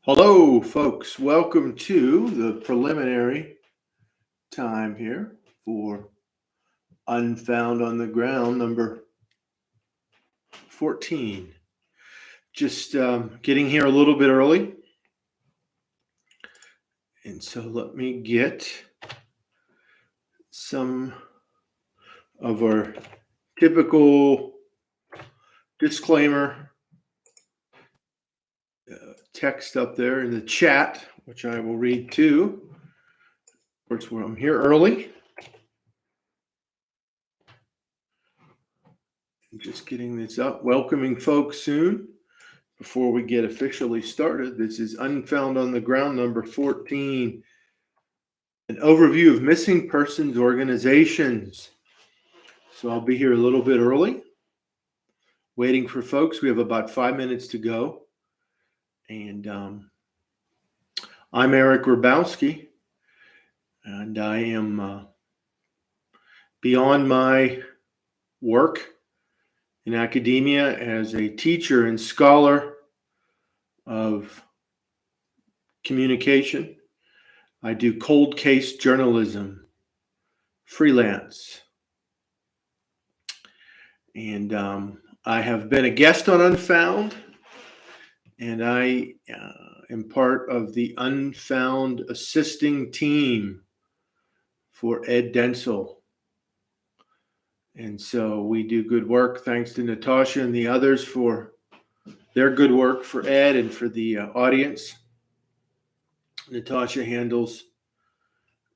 Hello, folks. Welcome to the preliminary time here for Unfound on the Ground number 14. Just getting here a little bit early. And so let me get some of our typical disclaimer text up there in the chat, which I will read too. Of course, I'm here early. Just getting this up. Welcoming folks soon. Before we get officially started, this is Unfound on the Ground number 14. An overview of missing persons organizations. So I'll be here a little bit early, waiting for folks. We have about 5 minutes to go. And I'm Eric Grabowski, and I am beyond my work in academia as a teacher and scholar of communication. I do cold case journalism, freelance. And I have been a guest on Unfound, and I am part of the Unfound assisting team for Ed Densel. And so we do good work. Thanks to Natasha and the others for their good work for Ed and for the audience. Natasha handles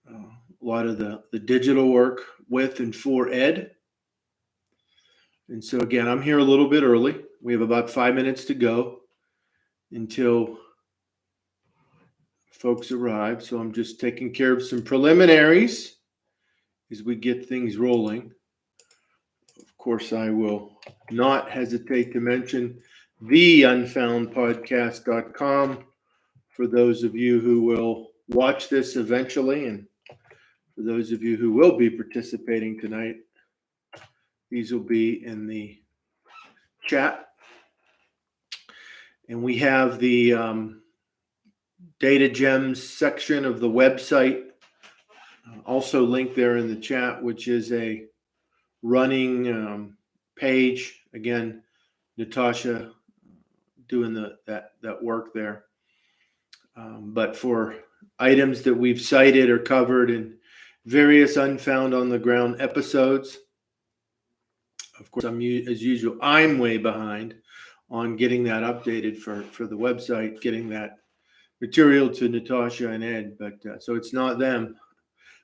a lot of the digital work with and for Ed. And so again, I'm here a little bit early. We have about 5 minutes to go until folks arrive. So I'm just taking care of some preliminaries as we get things rolling. Of course, I will not hesitate to mention the unfoundpodcast.com for those of you who will watch this eventually, and for those of you who will be participating tonight, these will be in the chat. And we have the data gems section of the website also linked there in the chat, which is a running page. Again, Natasha doing that work there. But for items that we've cited or covered in various Unfound on the Ground episodes, of course, as usual, I'm way behind on getting that updated for the website, getting that material to Natasha and Ed. But so it's not them.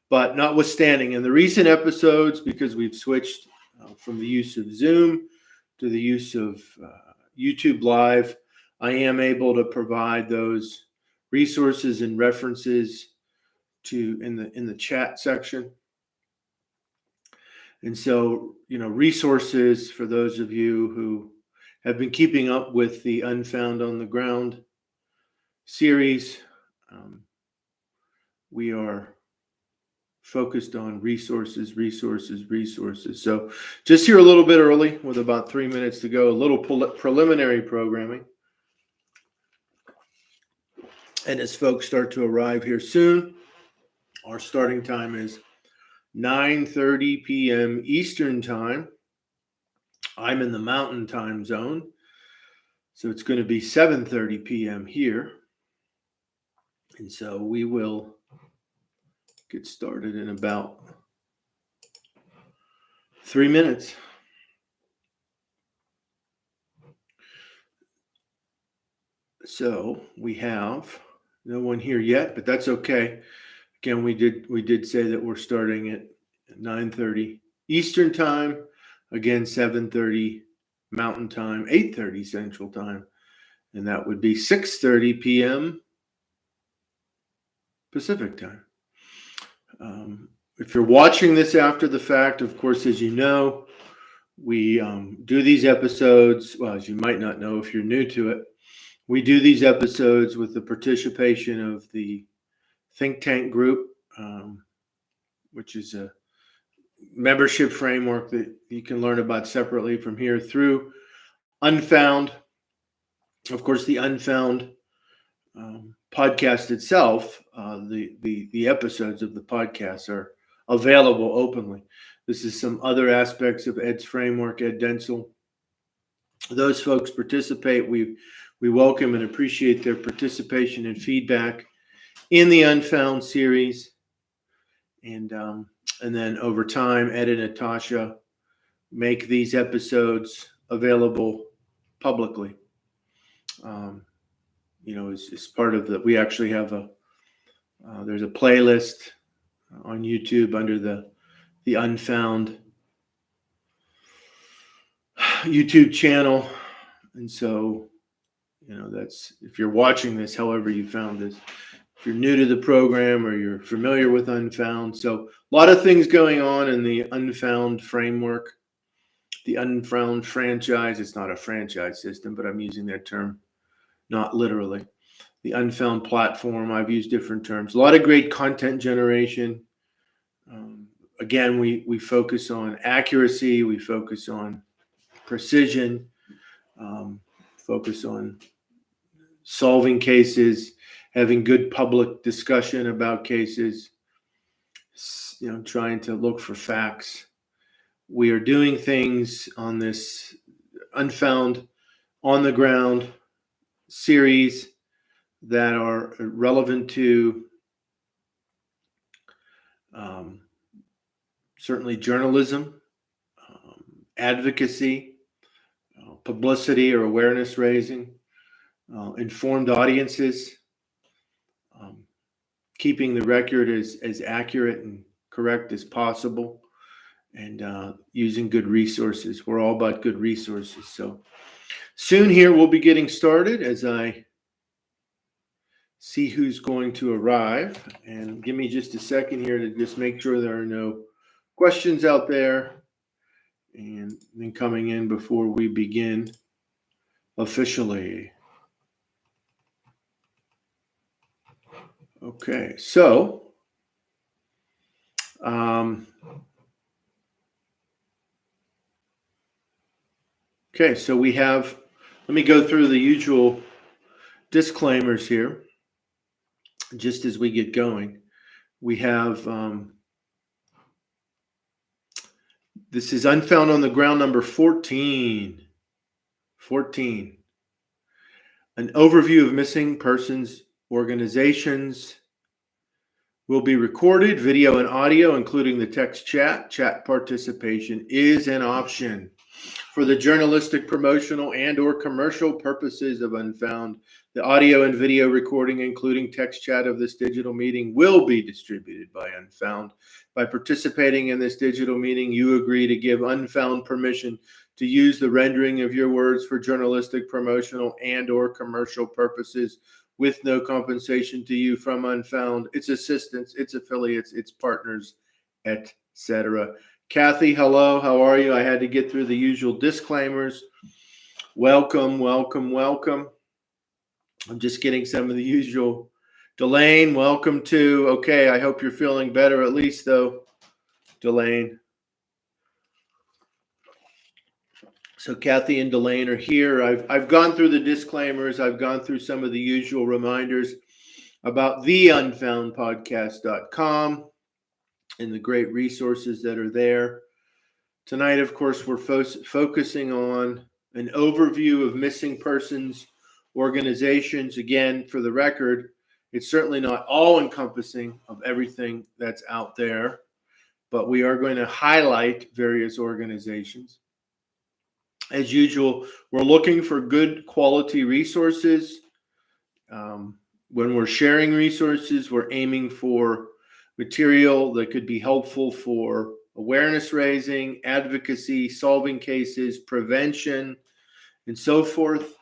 But notwithstanding, in the recent episodes, because we've switched from the use of Zoom to the use of YouTube Live, I am able to provide those resources and references to in the chat section. And so, resources for those of you who have been keeping up with the Unfound on the Ground series, we are focused on resources. So just here a little bit early with about 3 minutes to go, a little preliminary programming. And as folks start to arrive here soon, our starting time is 9:30 p.m. Eastern time. I'm in the Mountain Time Zone, so it's going to be 7:30 p.m. here. And so we will get started in about 3 minutes. So we have no one here yet, but that's okay. Again, we did say that we're starting at 9:30 Eastern time. Again, 7:30 Mountain Time, 8:30 Central Time, and that would be 6:30 p.m. Pacific Time. If you're watching this after the fact, of course, as you know, we do these episodes. Well, as you might not know if you're new to it, we do these episodes with the participation of the think tank group, which is a membership framework that you can learn about separately from here through Unfound. Of course, the Unfound podcast itself, the episodes of the podcast are available openly. This is some other aspects of Ed's framework, Ed Densel. Those folks participate. We welcome and appreciate their participation and feedback in the Unfound series. And then over time, Ed and Natasha make these episodes available publicly. As part of the, we actually have there's a playlist on YouTube under the Unfound YouTube channel. And so, that's, if you're watching this, however you found this, if you're new to the program or you're familiar with Unfound. So a lot of things going on in the Unfound framework, the Unfound franchise. It's not a franchise system, but I'm using that term not literally. The Unfound platform, I've used different terms. A lot of great content generation. Again, we focus on accuracy. We focus on precision. Focus on solving cases, having good public discussion about cases, trying to look for facts. We are doing things on this Unfound on the ground series that are relevant to certainly journalism, advocacy, publicity or awareness raising, informed audiences, keeping the record as accurate and correct as possible, and using good resources. We're all about good resources. So soon here we'll be getting started as I see who's going to arrive. And give me just a second here to just make sure there are no questions out there and then coming in before we begin officially. Okay, so we have, let me go through the usual disclaimers here just as we get going. We have this is Unfound on the Ground number 14. An overview of missing persons organizations will be recorded, video and audio, including the text chat. Chat participation is an option. For the journalistic, promotional, and or commercial purposes of Unfound, the audio and video recording, including text chat of this digital meeting, will be distributed by Unfound. By participating in this digital meeting, you agree to give Unfound permission to use the rendering of your words for journalistic, promotional, and or commercial purposes with no compensation to you from Unfound, its assistants, its affiliates, its partners, etc. Kathy, hello. How are you? I had to get through the usual disclaimers. Welcome. I'm just getting some of the usual. Delane, welcome to. Okay, I hope you're feeling better at least, though, Delane. So Kathy and Delane are here. I've gone through the disclaimers. I've gone through some of the usual reminders about the unfoundpodcast.com and the great resources that are there. Tonight, of course, we're focusing on an overview of missing persons organizations. Again, for the record, it's certainly not all-encompassing of everything that's out there, but we are going to highlight various organizations. As usual, we're looking for good quality resources. When we're sharing resources, we're aiming for material that could be helpful for awareness raising, advocacy, solving cases, prevention, and so forth.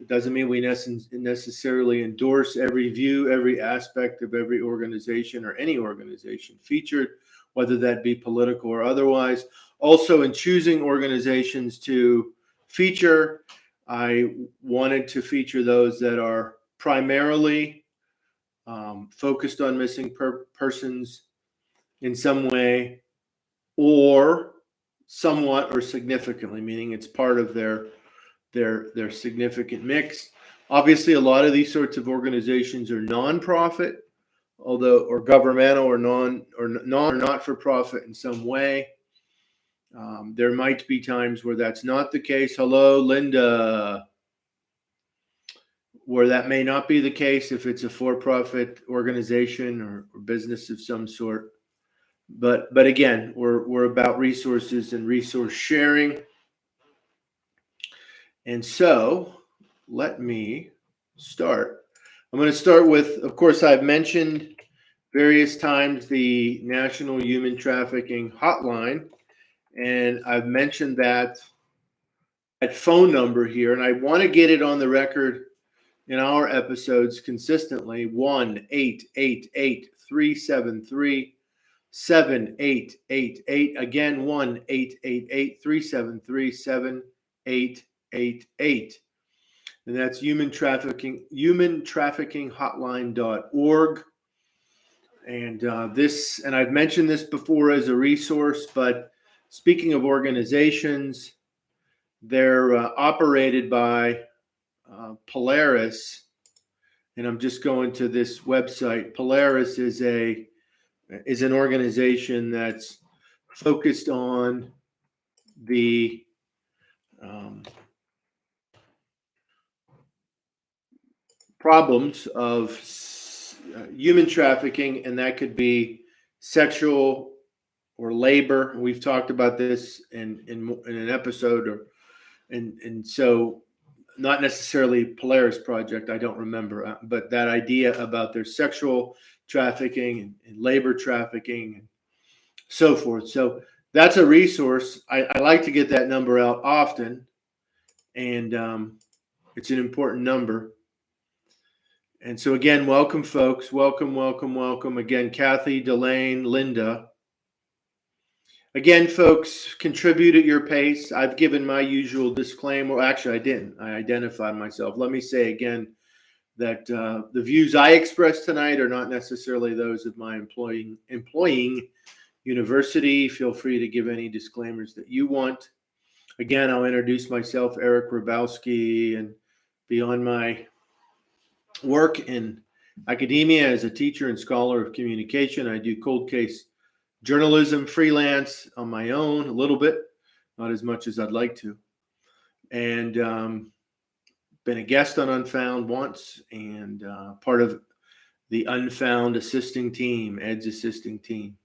It doesn't mean we necessarily endorse every view, every aspect of every organization or any organization featured, whether that be political or otherwise. Also, in choosing organizations to feature, I wanted to feature those that are primarily focused on missing persons in some way or somewhat or significantly, meaning it's part of their significant mix. Obviously, a lot of these sorts of organizations are nonprofit, or governmental, or not for profit in some way. There might be times where that's not the case. Hello, Linda. Where that may not be the case if it's a for-profit organization or business of some sort. But again, we're about resources and resource sharing. And so let me start. I'm going to start with, of course, I've mentioned various times the National Human Trafficking Hotline, and I've mentioned that phone number here, and I want to get it on the record in our episodes consistently. 1-888-373-7888. Again, 1-888-373-7888. And that's humantraffickinghotline.org. And and I've mentioned this before as a resource, but speaking of organizations, they're operated by Polaris, and I'm just going to this website. Polaris is an organization that's focused on the problems of human trafficking, and that could be sexual or labor. We've talked about this in an episode, and so not necessarily Polaris Project, I don't remember, but that idea about their sexual trafficking and labor trafficking and so forth. So that's a resource. I like to get that number out often, and it's an important number. And so again, welcome, folks. Welcome. Again, Kathy, Delane, Linda. Again, folks, contribute at your pace. I've given my usual disclaimer. Actually, I didn't. I identified myself. Let me say again that the views I express tonight are not necessarily those of my employing university. Feel free to give any disclaimers that you want. Again, I'll introduce myself, Eric Rabowski, and beyond my work in academia as a teacher and scholar of communication, I do cold case journalism freelance on my own a little bit, not as much as I'd like to, and been a guest on Unfound once, and part of the Unfound assisting team, Ed's assisting team.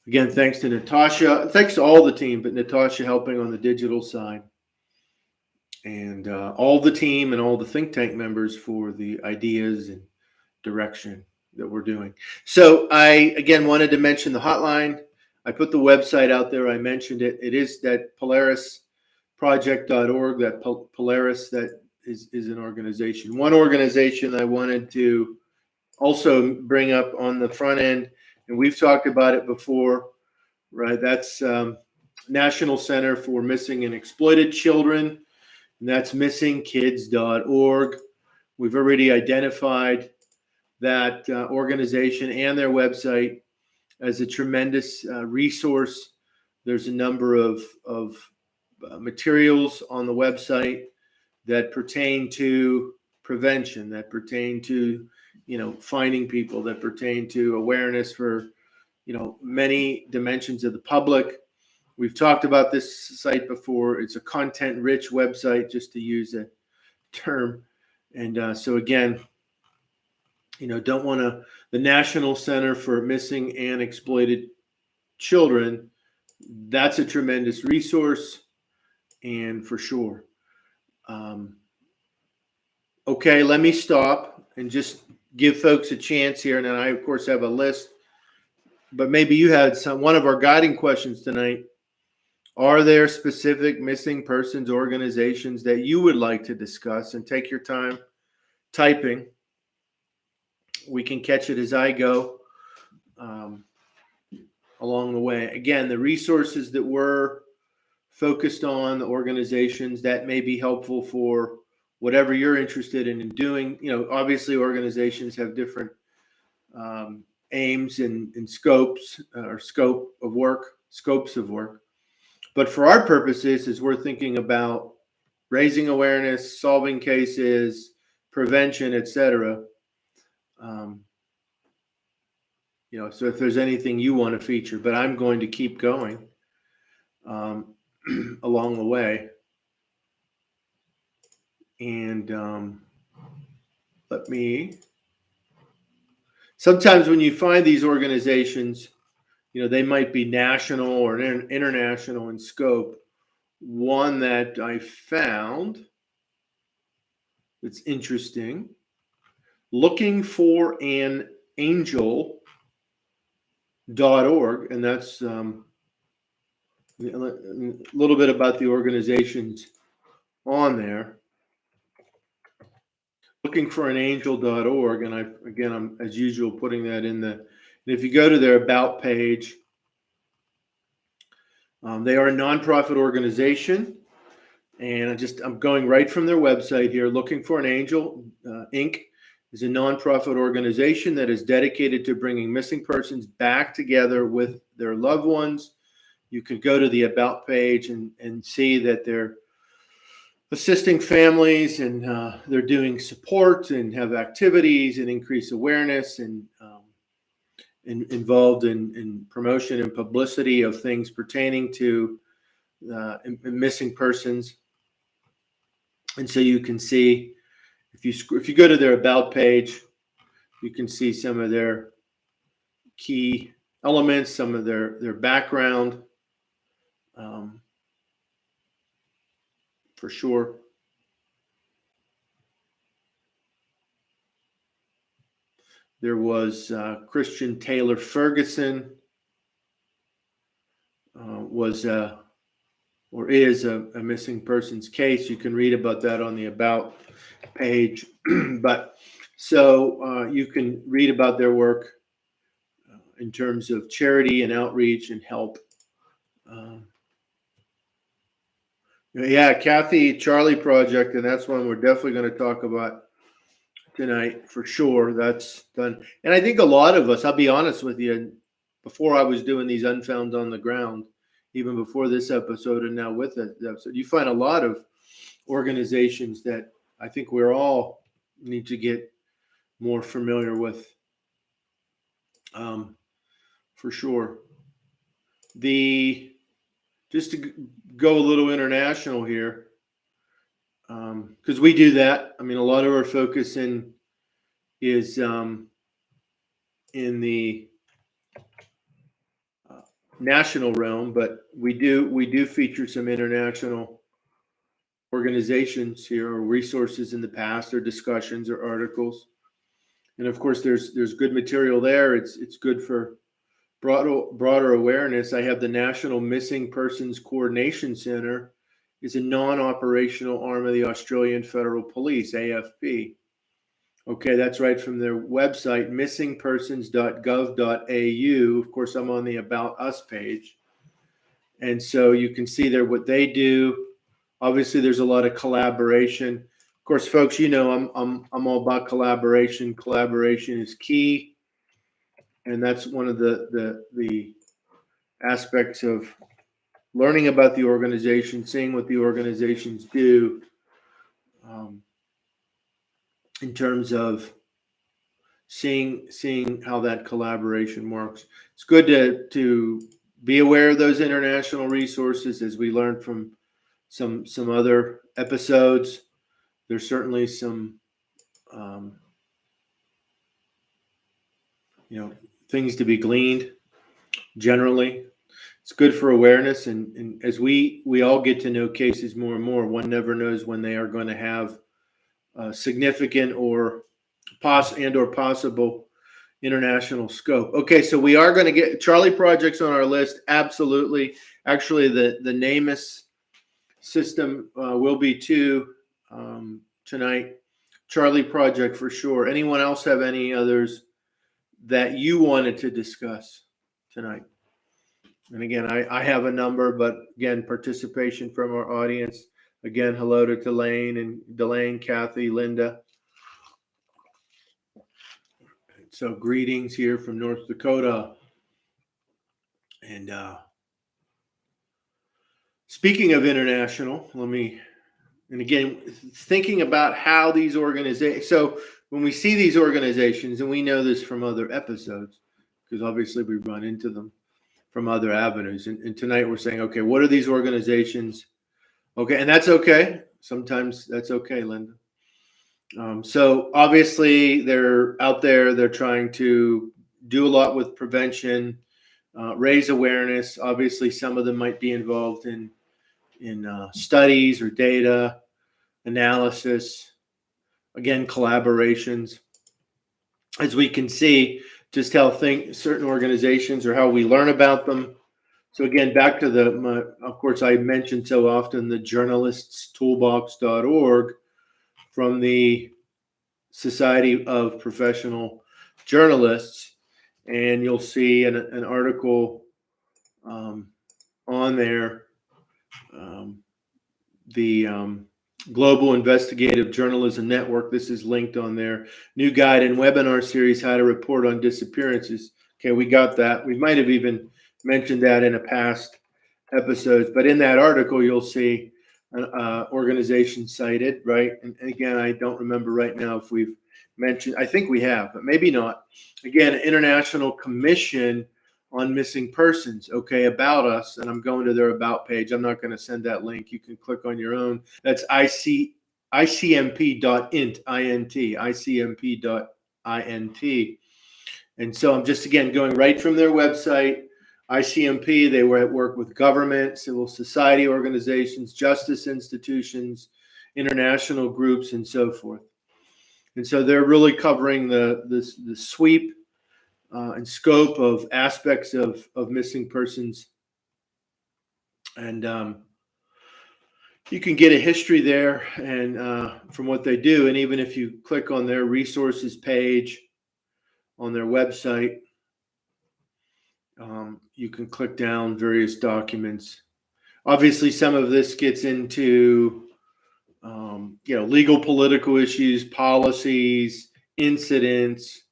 Again, thanks to Natasha, thanks to all the team, but Natasha helping on the digital side, and all the team and all the think tank members for the ideas and direction that we're doing. So I, again, wanted to mention the hotline. I put the website out there. I mentioned it. It is that polarisproject.org, that Polaris, that is an organization. One organization I wanted to also bring up on the front end, and we've talked about it before, right? That's National Center for Missing and Exploited Children, and that's missingkids.org. We've already identified that organization and their website as a tremendous resource. There's a number of materials on the website that pertain to prevention, that pertain to, finding people, that pertain to awareness for, many dimensions of the public. We've talked about this site before. It's a content-rich website, just to use a term. And so again, don't want to, the National Center for Missing and Exploited Children, that's a tremendous resource, and for sure. Okay, let me stop and just give folks a chance here. And then I, of course, have a list, but maybe you had one of our guiding questions tonight. Are there specific missing persons organizations that you would like to discuss? And take your time typing. We can catch it as I go along the way. Again, the resources that we're focused on, the organizations that may be helpful for whatever you're interested in doing. Obviously organizations have different aims and scopes of work. But for our purposes, as we're thinking about raising awareness, solving cases, prevention, etc. So if there's anything you want to feature, but I'm going to keep going along the way. And sometimes when you find these organizations, they might be national or international in scope. One that I found that's interesting, looking for an angel.org, and that's a little bit about the organizations on there. Looking for an angel.org, and I'm as usual putting that in and if you go to their about page, they are a nonprofit organization, and I'm going right from their website here. Looking for an Angel Inc. is a nonprofit organization that is dedicated to bringing missing persons back together with their loved ones. You could go to the about page and see that they're assisting families, and they're doing support and have activities and increase awareness and involved in promotion and publicity of things pertaining to missing persons. And so you can see, if you go to their about page, you can see some of their key elements, some of their background, for sure. There was Christian Taylor Ferguson, was or is a missing persons case. You can read about that on the about page. But so you can read about their work in terms of charity and outreach and help. Kathy Charlie Project, and that's one we're definitely going to talk about tonight for sure. That's done. And I think a lot of us, I'll be honest with you, before I was doing these Unfound on the ground, even before this episode and now with the episode, you find a lot of organizations that I think we're all need to get more familiar with, for sure. Just to go a little international here, because we do that. I mean, a lot of our focus is in the national realm, but we do feature some international organizations here, or resources in the past, or discussions or articles. And of course, there's good material there. It's good for broader awareness. I have the National Missing Persons Coordination Center, is a non-operational arm of the Australian Federal Police, AFP. Okay, that's right from their website, missingpersons.gov.au. Of course, I'm on the About Us page. And so you can see there what they do. Obviously, there's a lot of collaboration. Of course, folks, I'm all about collaboration. Collaboration is key. And that's one of the aspects of learning about the organization, seeing what the organizations do, in terms of seeing how that collaboration works. It's good to be aware of those international resources, as we learned from some other episodes. There's certainly some things to be gleaned. Generally, it's good for awareness, and as we all get to know cases more and more, one never knows when they are going to have significant or possible international scope. Okay, so we are going to get Charlie projects on our list. Absolutely. Actually, the NamUs system will be too tonight. Charlie project for sure. Anyone else have any others that you wanted to discuss tonight? And again, I have a number, but again, participation from our audience. Again, hello to Delane, Kathy, Linda. So greetings here from North Dakota. And speaking of international, let me And again, thinking about how these organizations, so when we see these organizations, and we know this from other episodes, because obviously we run into them from other avenues. And tonight we're saying, okay, what are these organizations? Okay, and that's okay. Sometimes that's okay, Linda. So obviously they're out there, they're trying to do a lot with prevention, raise awareness. Obviously, some of them might be involved in studies or data analysis, again, collaborations. As we can see, just how certain organizations or how we learn about them. So again, back to of course, I mentioned so often the journaliststoolbox.org from the Society of Professional Journalists, and you'll see an article on there, the Global Investigative Journalism Network. This is linked on there. New guide and webinar series, How to Report on Disappearances. Okay, we got that. We might have even mentioned that in a past episodes, but in that article, you'll see an organization cited, right? And again, I don't remember right now if we've mentioned, I think we have, but maybe not. Again, International Commission on Missing Persons, okay, about us, and I'm going to their about page. I'm not going to send that link. You can click on your own. That's icmp.int, icmp.int. And so I'm just, again, going right from their website. ICMP, they were at work with government, civil society organizations, justice institutions, international groups, and so forth. And so they're really covering the sweep and scope of aspects of missing persons. And you can get a history there and from what they do. And even if you click on their resources page on their website, you can click down various documents. Obviously, some of this gets into legal, political issues, policies, incidents,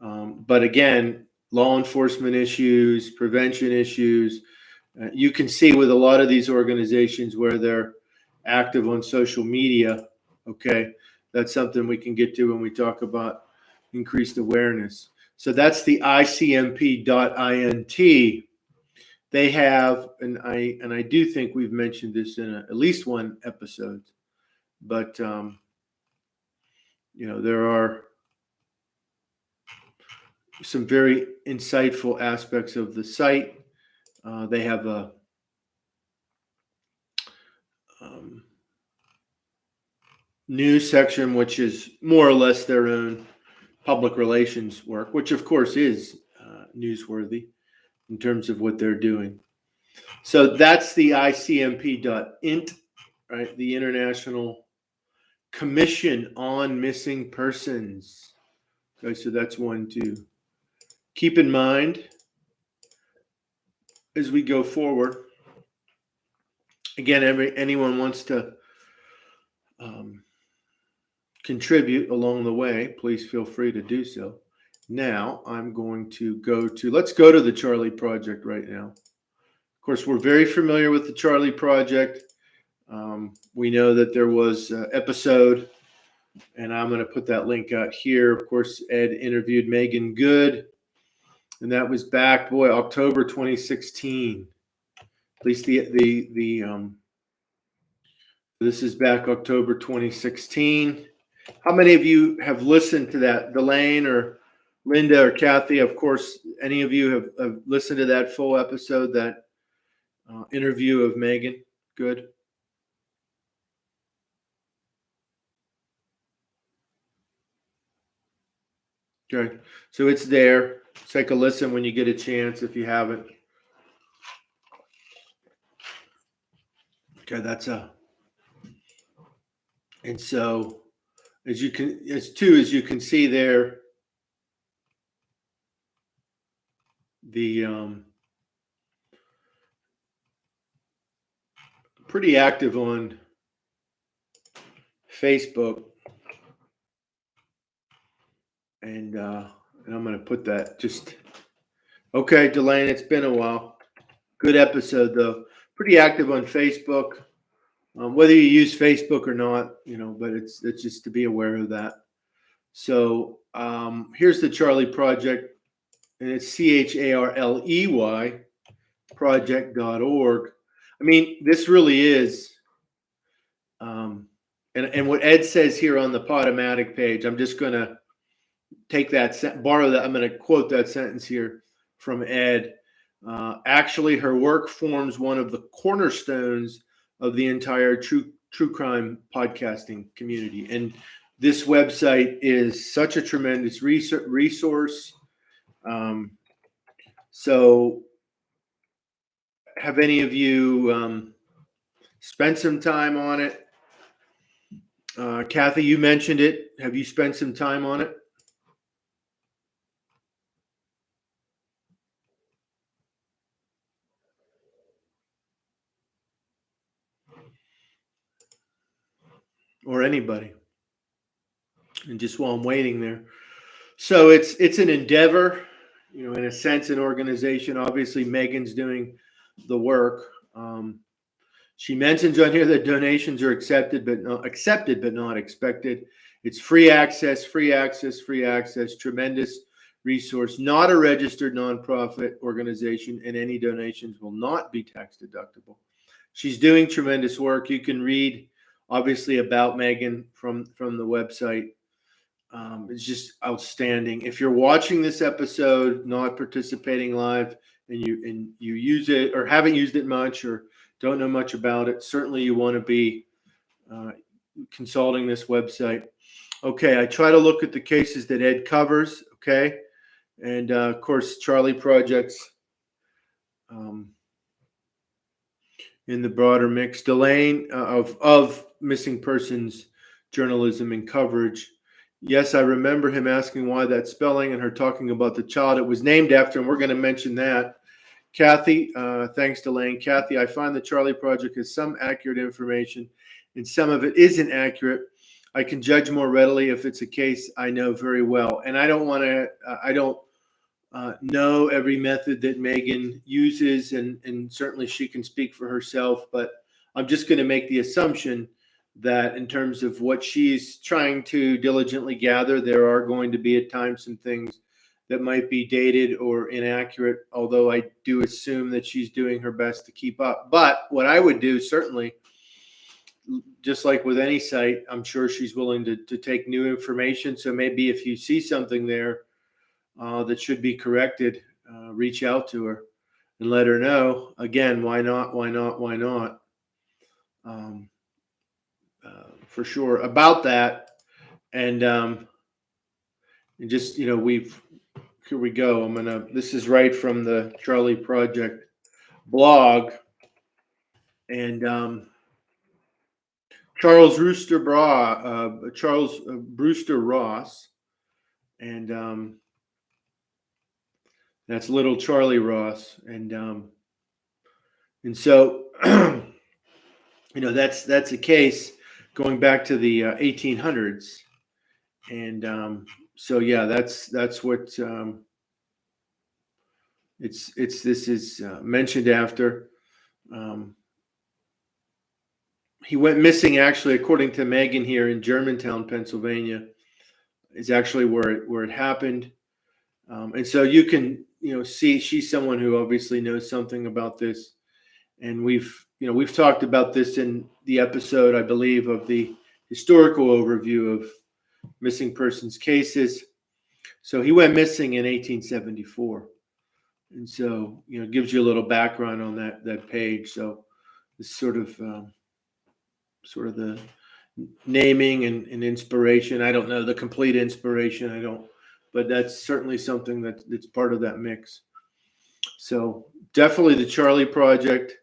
but again, law enforcement issues, prevention issues. You can see with a lot of these organizations where they're active on social media. Okay, that's something we can get to when we talk about increased awareness. So that's the icmp.int. They have, and I do think we've mentioned this in at least one episode, but there are some very insightful aspects of the site. They have a news section, which is more or less their own public relations work, which of course is newsworthy in terms of what they're doing. So that's the icmp.int, right? The International Commission on Missing Persons. Okay, so that's one to keep in mind as we go forward. Again, anyone wants to contribute along the way, please feel free to do so. Now I'm going to let's go to the Charlie Project right now. Of course, we're very familiar with the Charlie Project. We know that there was an episode, and I'm going to put that link out here. Of course, Ed interviewed Megan Good, and that was back, October 2016. At least this is back October 2016. How many of you have listened to that? Delane or Linda or Kathy, of course, any of you have listened to that full episode, that interview of Megan Good? Okay, so it's there. Take a listen when you get a chance if you haven't. Okay, and so as you can see there, the pretty active on Facebook, and I'm going to put that just okay, Delane. It's been a while. Good episode though. Pretty active on Facebook. whether you use Facebook or not, but it's just to be aware of that. So here's the Charlie Project, and it's CHARLEY project.org. I mean, this really is, and what Ed says here on the Podomatic page, I'm just going to take that, borrow that. I'm going to quote that sentence here from Ed. Actually, her work forms one of the cornerstones of the entire true crime podcasting community. And this website is such a tremendous resource. So have any of you spent some time on it? Kathy, you mentioned it. Have you spent some time on it? Or anybody? And just while I'm waiting there. So it's an endeavor, in a sense, an organization. Obviously, Megan's doing the work. She mentions on here that donations are accepted, but not expected. It's free access, tremendous resource, not a registered nonprofit organization, and any donations will not be tax deductible. She's doing tremendous work. You can read, obviously, about Megan from the website. It's just outstanding. If you're watching this episode, not participating live, and you use it or haven't used it much or don't know much about it, certainly you want to be consulting this website. Okay, I try to look at the cases that Ed covers. Okay, and of course, Charlie Projects in the broader mix. Delane of missing persons journalism and coverage. Yes, I remember him asking why that spelling and her talking about the child it was named after, and we're going to mention that. Kathy, thanks, Delane. Kathy, I find the Charlie Project has some accurate information, and some of it isn't accurate. I can judge more readily if it's a case I know very well. And I don't want to, I don't know every method that Megan uses, and certainly she can speak for herself, but I'm just going to make the assumption that in terms of what she's trying to diligently gather, there are going to be at times some things that might be dated or inaccurate, although I do assume that she's doing her best to keep up. But what I would do, certainly, just like with any site, I'm sure she's willing to take new information. So maybe if you see something there that should be corrected, reach out to her and let her know. Again, why not? For sure about that. And just, here we go. This is right from the Charlie Project blog. And Charles Brewster Ross. And that's little Charlie Ross. And so, that's a case going back to the 1800s. And so, yeah, that's what this is mentioned after. He went missing, actually, according to Megan here, in Germantown, Pennsylvania, is actually where it happened. And so you can, see she's someone who obviously knows something about this. And we've talked about this in the episode, I believe, of the historical overview of missing persons cases. So he went missing in 1874. And so, it gives you a little background on that page. So it's sort of the naming and inspiration. I don't know the complete inspiration. But that's certainly something that's part of that mix. So definitely the Charlie Project.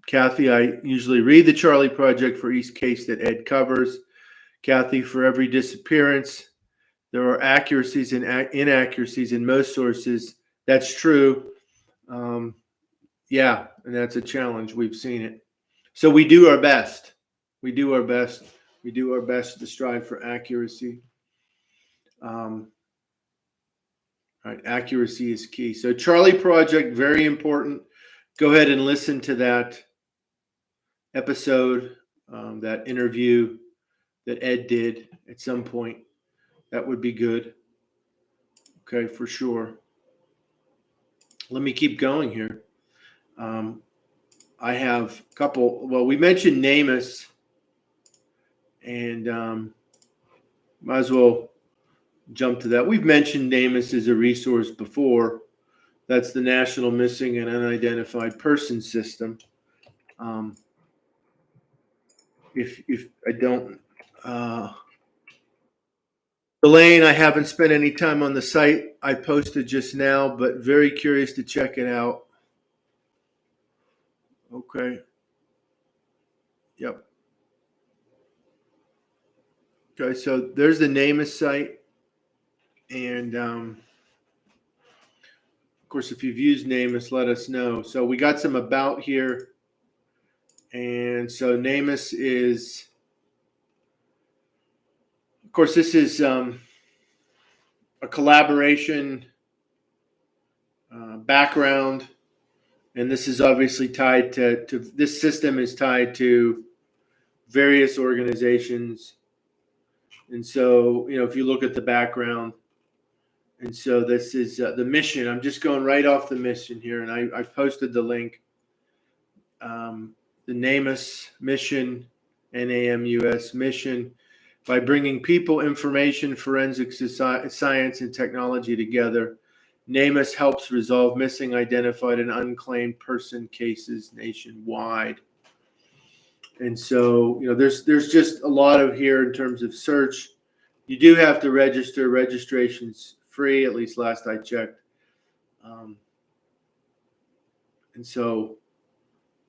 Kathy, I usually read the Charlie Project for each case that Ed covers. Kathy, for every disappearance, there are accuracies and inaccuracies in most sources. That's true. Yeah, and that's a challenge. We've seen it. So we do our best. We do our best to strive for accuracy. Right, accuracy is key. So Charlie Project, very important. Go ahead and listen to that episode, that interview that Ed did at some point. That would be good. Okay, for sure. Let me keep going here. I have a couple. Well, we mentioned NamUs, and might as well jump to that. We've mentioned NamUs as a resource before. That's the National Missing and Unidentified Person System. If I don't, Elaine, I haven't spent any time on the site. I posted just now, but very curious to check it out. Okay. Yep. Okay, so there's the NamUs site, and of course, if you've used NamUs, let us know. So we got some about here, and so NamUs is, of course, this is a collaboration background, and this is obviously tied to this system is tied to various organizations. And so, if you look at the background, and so this is the mission. I'm just going right off the mission here, and I posted the link. The NamUs mission, NamUs mission, by bringing people, information, forensic science, and technology together. NamUs helps resolve missing, identified, and unclaimed person cases nationwide. And so, there's just a lot of here in terms of search. You do have to register. Registration's free, at least last I checked. And so,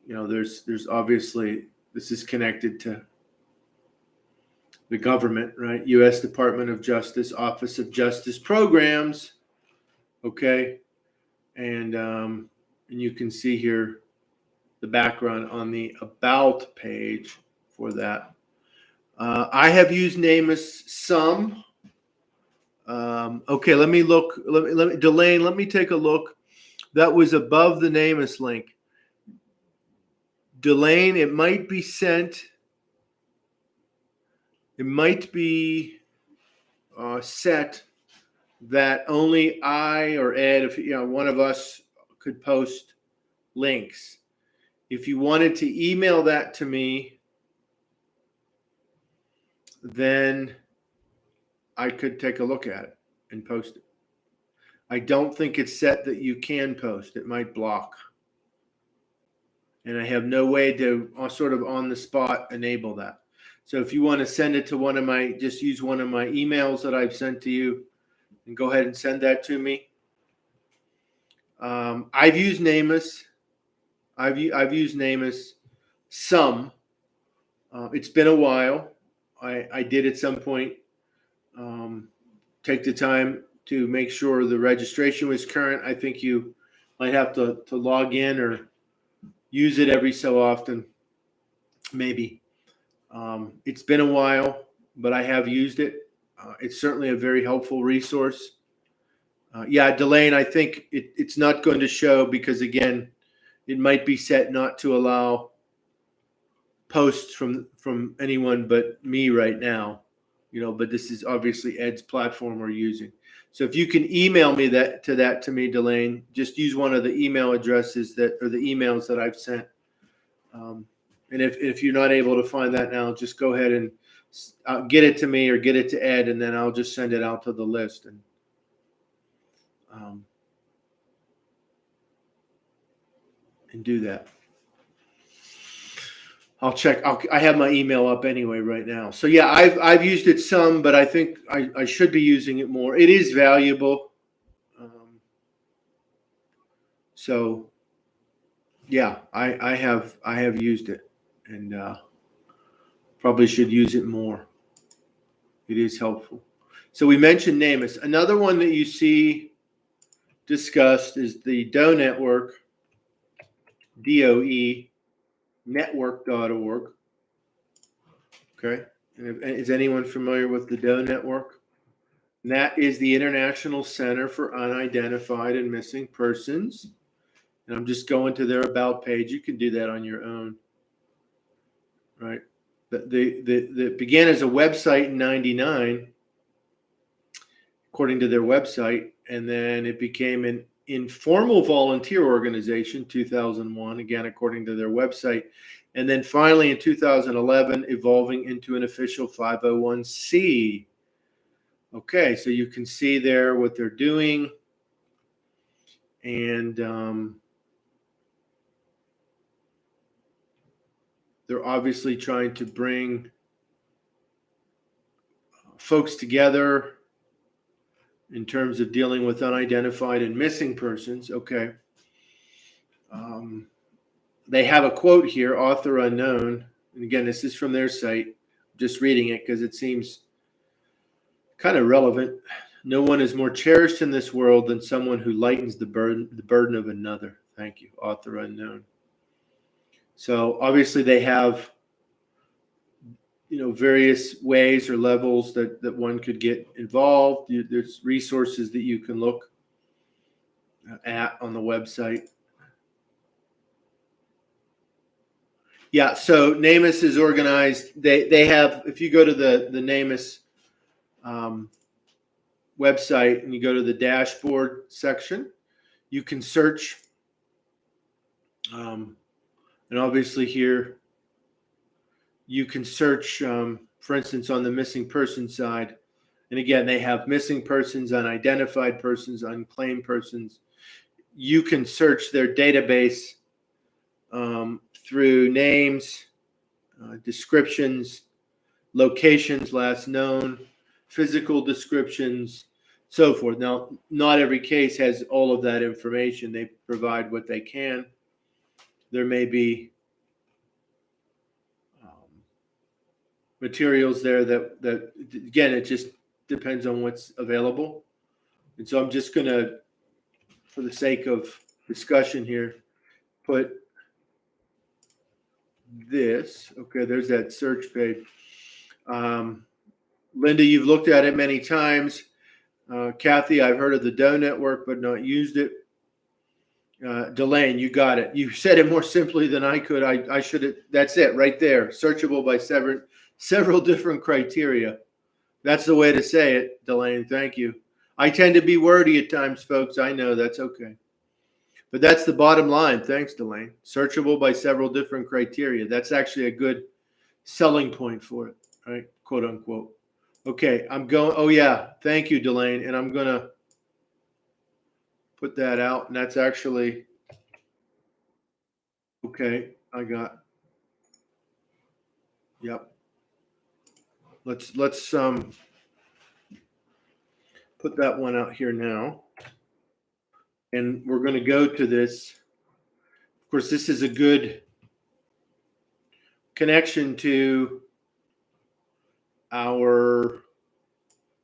there's obviously, this is connected to the government, right? U.S. Department of Justice, Office of Justice Programs. Okay. And you can see here the background on the About page for that. I have used NamUs some. Okay, let me look. Let me, Delane, let me take a look. That was above the NamUs link. Delane, it might be sent. It might be set that only I or Ed, if one of us could post links. If you wanted to email that to me, then I could take a look at it and post it. I don't think it's set that you can post. It might block. And I have no way to sort of on the spot enable that. So if you want to send it to just use one of my emails that I've sent to you and go ahead and send that to me. I've used NamUs. I've used NamUs some. It's been a while. I did at some point take the time to make sure the registration was current. I think you might have to log in or use it every so often, maybe. It's been a while, but I have used it. It's certainly a very helpful resource. Delane, I think it's not going to show because, again, it might be set not to allow posts from anyone but me right now, but this is obviously Ed's platform we're using. So if you can email me to me, Delane, just use one of the email addresses or the emails that I've sent. And if you're not able to find that now, just go ahead and get it to me or get it to Ed, and then I'll just send it out to the list. And do that. I'll check. I have my email up anyway right now. So yeah, I've used it some, but I think I should be using it more. It is valuable. So yeah, I have used it, and probably should use it more. It is helpful. So we mentioned NamUs. Another one that you see discussed is the Doe Network, DOE. Network.org. Okay. And is anyone familiar with the Doe Network? And that is the International Center for Unidentified and Missing Persons. And I'm just going to their About page. You can do that on your own. right? That began as a website in '99, according to their website, and then it became an informal volunteer organization, 2001, again according to their website, and then finally in 2011 evolving into an official 501c. Okay, so you can see there what they're doing, and they're obviously trying to bring folks together in terms of dealing with unidentified and missing persons. Okay. They have a quote here, author unknown. And again, this is from their site. I'm just reading it because it seems kind of relevant. No one is more cherished in this world than someone who lightens the burden of another. Thank you, author unknown. So obviously they have, various ways or levels that one could get involved. There's resources that you can look at on the website. Yeah, so NamUs is organized. They have, if you go to the NamUs website and you go to the dashboard section, you can search. And obviously here, you can search, for instance, on the missing person side. And again, they have missing persons, unidentified persons, unclaimed persons. You can search their database through names, descriptions, locations last known, physical descriptions, so forth. Now, not every case has all of that information. They provide what they can. There may be materials there that again, it just depends on what's available. And so I'm just going to, for the sake of discussion here, put this. Okay, there's that search page. Linda, you've looked at it many times. Kathy, I've heard of the Doe Network, but not used it. Delane, you got it. You said it more simply than I could. I should have. That's it right there. Searchable by several different criteria. That's the way to say it, Delane. Thank you. I tend to be wordy at times, folks. I know that's okay. But that's the bottom line. Thanks, Delane. Searchable by several different criteria. That's actually a good selling point for it, right? Quote unquote. Okay, I'm going. Oh, yeah. Thank you, Delane. And I'm going to put that out. And that's actually. Okay, I got. Yep. Let's put that one out here now. And we're going to go to this. Of course, this is a good connection to our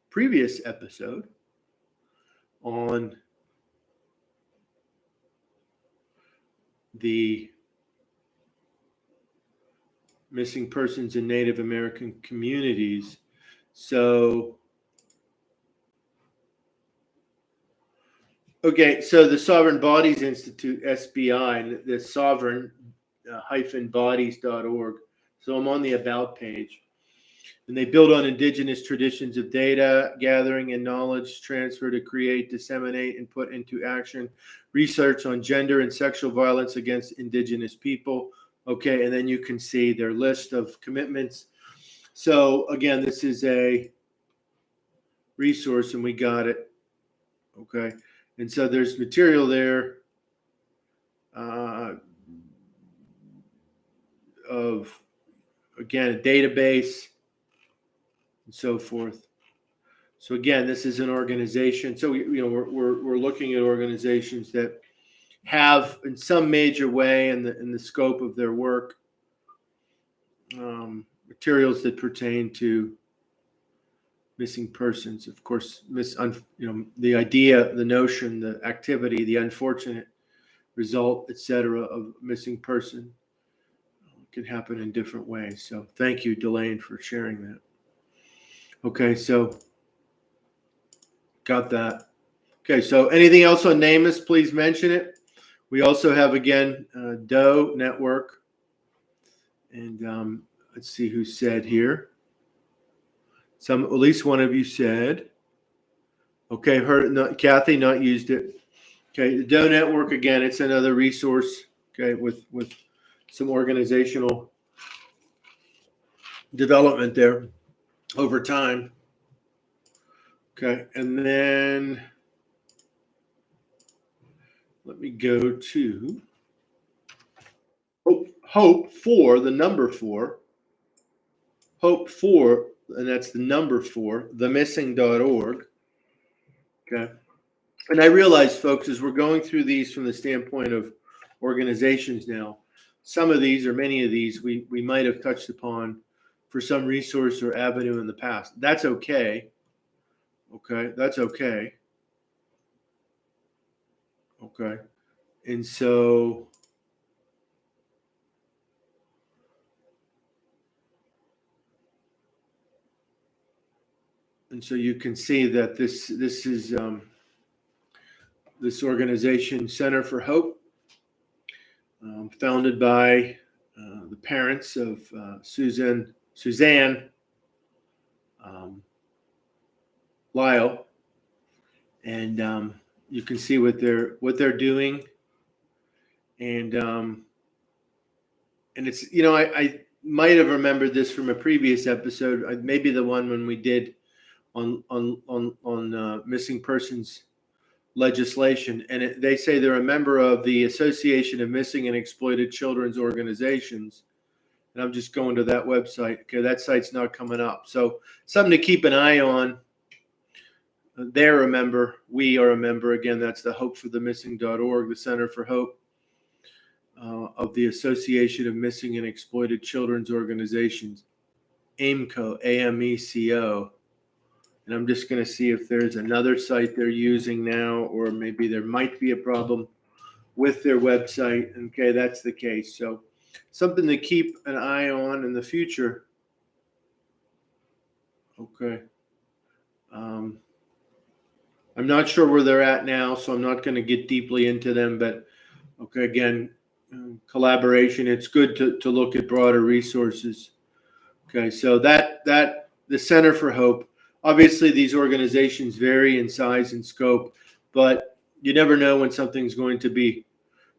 previous episode on the missing persons in Native American communities. So, okay, so the Sovereign Bodies Institute, SBI, the sovereign-bodies.org. So I'm on the About page. And they build on Indigenous traditions of data gathering and knowledge transfer to create, disseminate, and put into action research on gender and sexual violence against Indigenous people. Okay, and then you can see their list of commitments. So again, this is a resource, and we got it. Okay, and so there's material there of, again, a database and so forth. So again, this is an organization. So we're looking at organizations that have, in some major way, in the scope of their work, materials that pertain to missing persons. Of course, the idea, the notion, the activity, the unfortunate result, etc., of missing person can happen in different ways. So thank you, Delane, for sharing that. Okay, so got that. Okay, so anything else on NamUs, please mention it. We also have, again, Doe Network. And let's see who said here. At least one of you said. Okay, Kathy not used it. Okay, the Doe Network, again, it's another resource, okay, with some organizational development there over time. Okay, and then let me go to Hope for, the number 4. Hope for, and that's the number 4, themissing.org. Okay. And I realize, folks, as we're going through these from the standpoint of organizations now, some of these or many of these we might have touched upon for some resource or avenue in the past. That's okay. Okay. That's okay. Okay. And so you can see that this is this organization, Center for Hope, founded by the parents of Suzanne Lyle, and you can see what they're doing, and it's, I might have remembered this from a previous episode, maybe the one when we did on missing persons legislation, and they say they're a member of the Association of Missing and Exploited Children's Organizations. And I'm just going to that website. Okay, that site's not coming up. So something to keep an eye on. They're a member. We are a member. Again, that's the hopeforthemissing.org, the Center for Hope of the Association of Missing and Exploited Children's Organizations, AMECO, AMECO. And I'm just going to see if there's another site they're using now, or maybe there might be a problem with their website. Okay, that's the case. So something to keep an eye on in the future. Okay. I'm not sure where they're at now, so I'm not going to get deeply into them. But, okay, again, collaboration. It's good to look at broader resources. Okay, so that the Center for Hope. Obviously, these organizations vary in size and scope, but you never know when something's going to be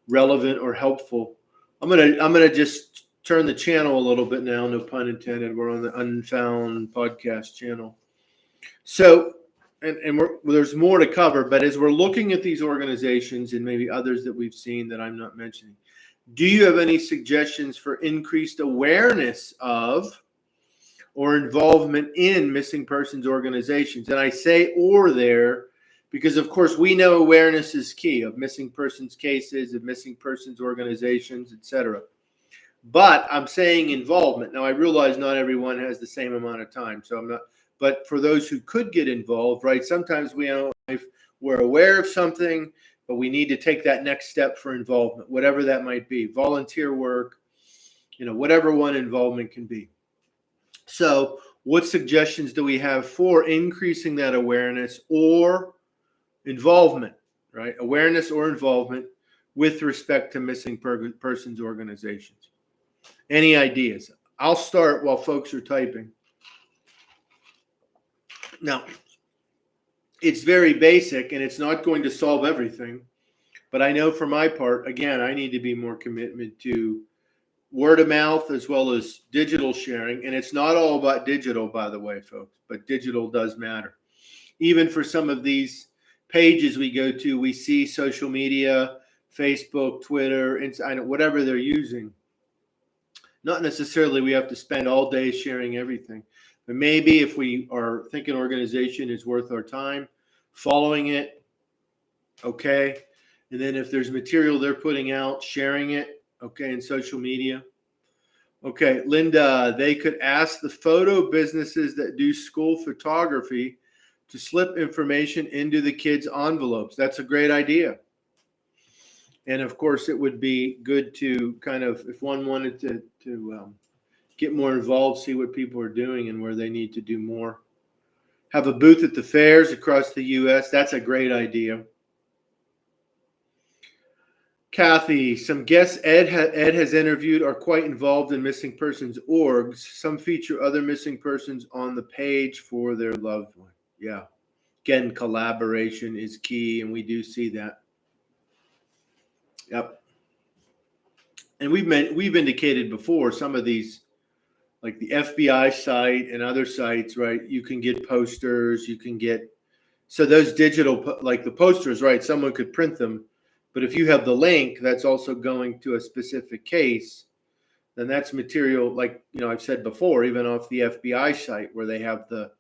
relevant or helpful. I'm gonna just turn the channel a little bit now, no pun intended. We're on the Unfound Podcast Channel. So, and there's more to cover, but as we're looking at these organizations and maybe others that we've seen that I'm not mentioning, do you have any suggestions for increased awareness of or involvement in missing persons organizations? And I say "or" there because, of course, we know awareness is key of missing persons cases, of missing persons organizations, etc. But I'm saying involvement. Now, I realize not everyone has the same amount of time, so I'm not. But for those who could get involved, right? Sometimes we're aware of something, but we need to take that next step for involvement, whatever that might be, volunteer work, whatever one involvement can be. So what suggestions do we have for increasing that awareness or involvement, right? Awareness or involvement with respect to missing persons organizations. Any ideas? I'll start while folks are typing. Now, it's very basic and it's not going to solve everything, but I know for my part, again, I need to be more commitment to word of mouth as well as digital sharing. And it's not all about digital, by the way, folks, but digital does matter. Even for some of these pages we go to, we see social media, Facebook, Twitter, whatever they're using. Not necessarily we have to spend all day sharing everything, but maybe if we are thinking organization is worth our time, following it, okay. And then if there's material they're putting out, sharing it, okay, in social media. Okay, Linda, they could ask the photo businesses that do school photography to slip information into the kids' envelopes. That's a great idea. And of course, it would be good to kind of, if one wanted to get more involved, see what people are doing and where they need to do more. Have a booth at the fairs across the U.S. That's a great idea. Kathy, some guests Ed has interviewed are quite involved in missing persons orgs. Some feature other missing persons on the page for their loved one. Yeah. Again, collaboration is key, and we do see that. Yep. And we've indicated before some of these, like the FBI site and other sites, right? You can get posters, you can get, so those digital, like the posters, right? Someone could print them, but if you have the link that's also going to a specific case, then that's material, like, I've said before, even off the FBI site where they have the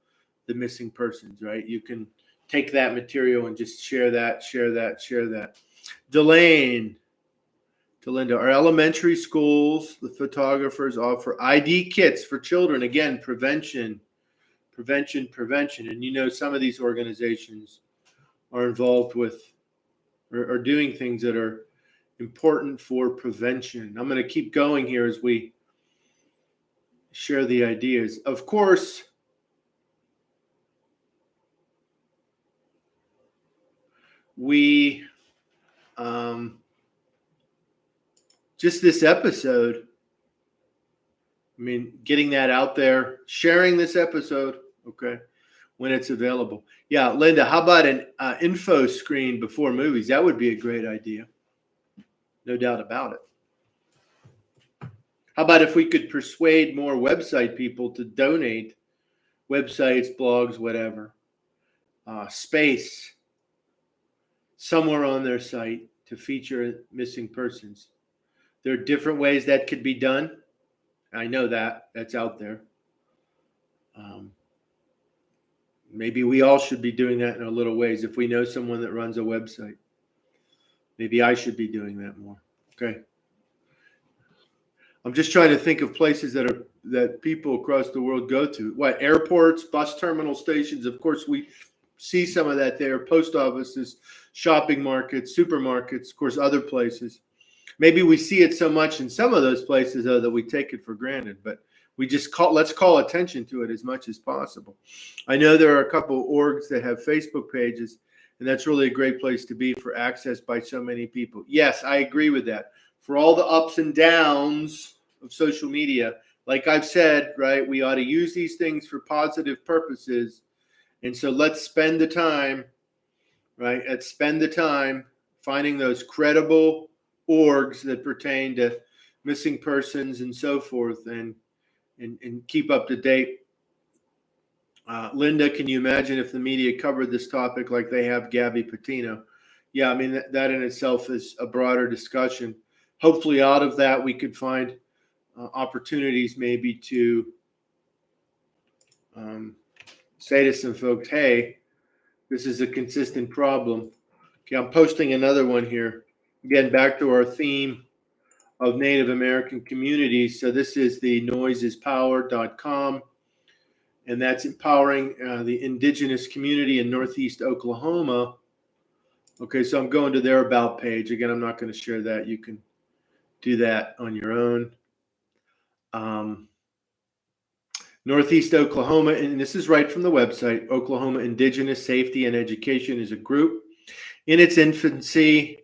missing persons, right? You can take that material and just share that. Delane, to Linda, our elementary schools, the photographers offer ID kits for children. Again, prevention. And some of these organizations are involved with or doing things that are important for prevention. I'm going to keep going here as we share the ideas. Of course, we just this episode, getting that out there, sharing this episode, okay, when it's available. Yeah, Linda, how about an info screen before movies? That would be a great idea. No doubt about it. How about if we could persuade more website people to donate websites, blogs, whatever, space somewhere on their site to feature missing persons? There are different ways that could be done. I know that's out there. Maybe we all should be doing that in our little ways. If we know someone that runs a website, maybe I should be doing that more. Okay. I'm just trying to think of places that people across the world go to. What, airports, bus terminal stations? Of course, we see some of that there. Post offices, shopping markets, supermarkets, of course, other places. Maybe we see it so much in some of those places, though, that we take it for granted. But we just let's call attention to it as much as possible. I know there are a couple of orgs that have Facebook pages, and that's really a great place to be for access by so many people. Yes, I agree with that. For all the ups and downs of social media, like I've said, right, we ought to use these things for positive purposes. And so let's spend the time, right? Let's spend the time finding those credible orgs that pertain to missing persons and so forth, and keep up to date. Linda, can you imagine if the media covered this topic like they have Gabby Petito? Yeah, that in itself is a broader discussion. Hopefully out of that we could find opportunities maybe to say to some folks, hey, this is a consistent problem. Okay, I'm posting another one here. Again, back to our theme of Native American communities. So this is the noisespower.com, and that's empowering the Indigenous community in Northeast Oklahoma. Okay, so I'm going to their about page. Again, I'm not going to share that. You can do that on your own. Northeast Oklahoma, and this is right from the website, Oklahoma Indigenous Safety and Education is a group in its infancy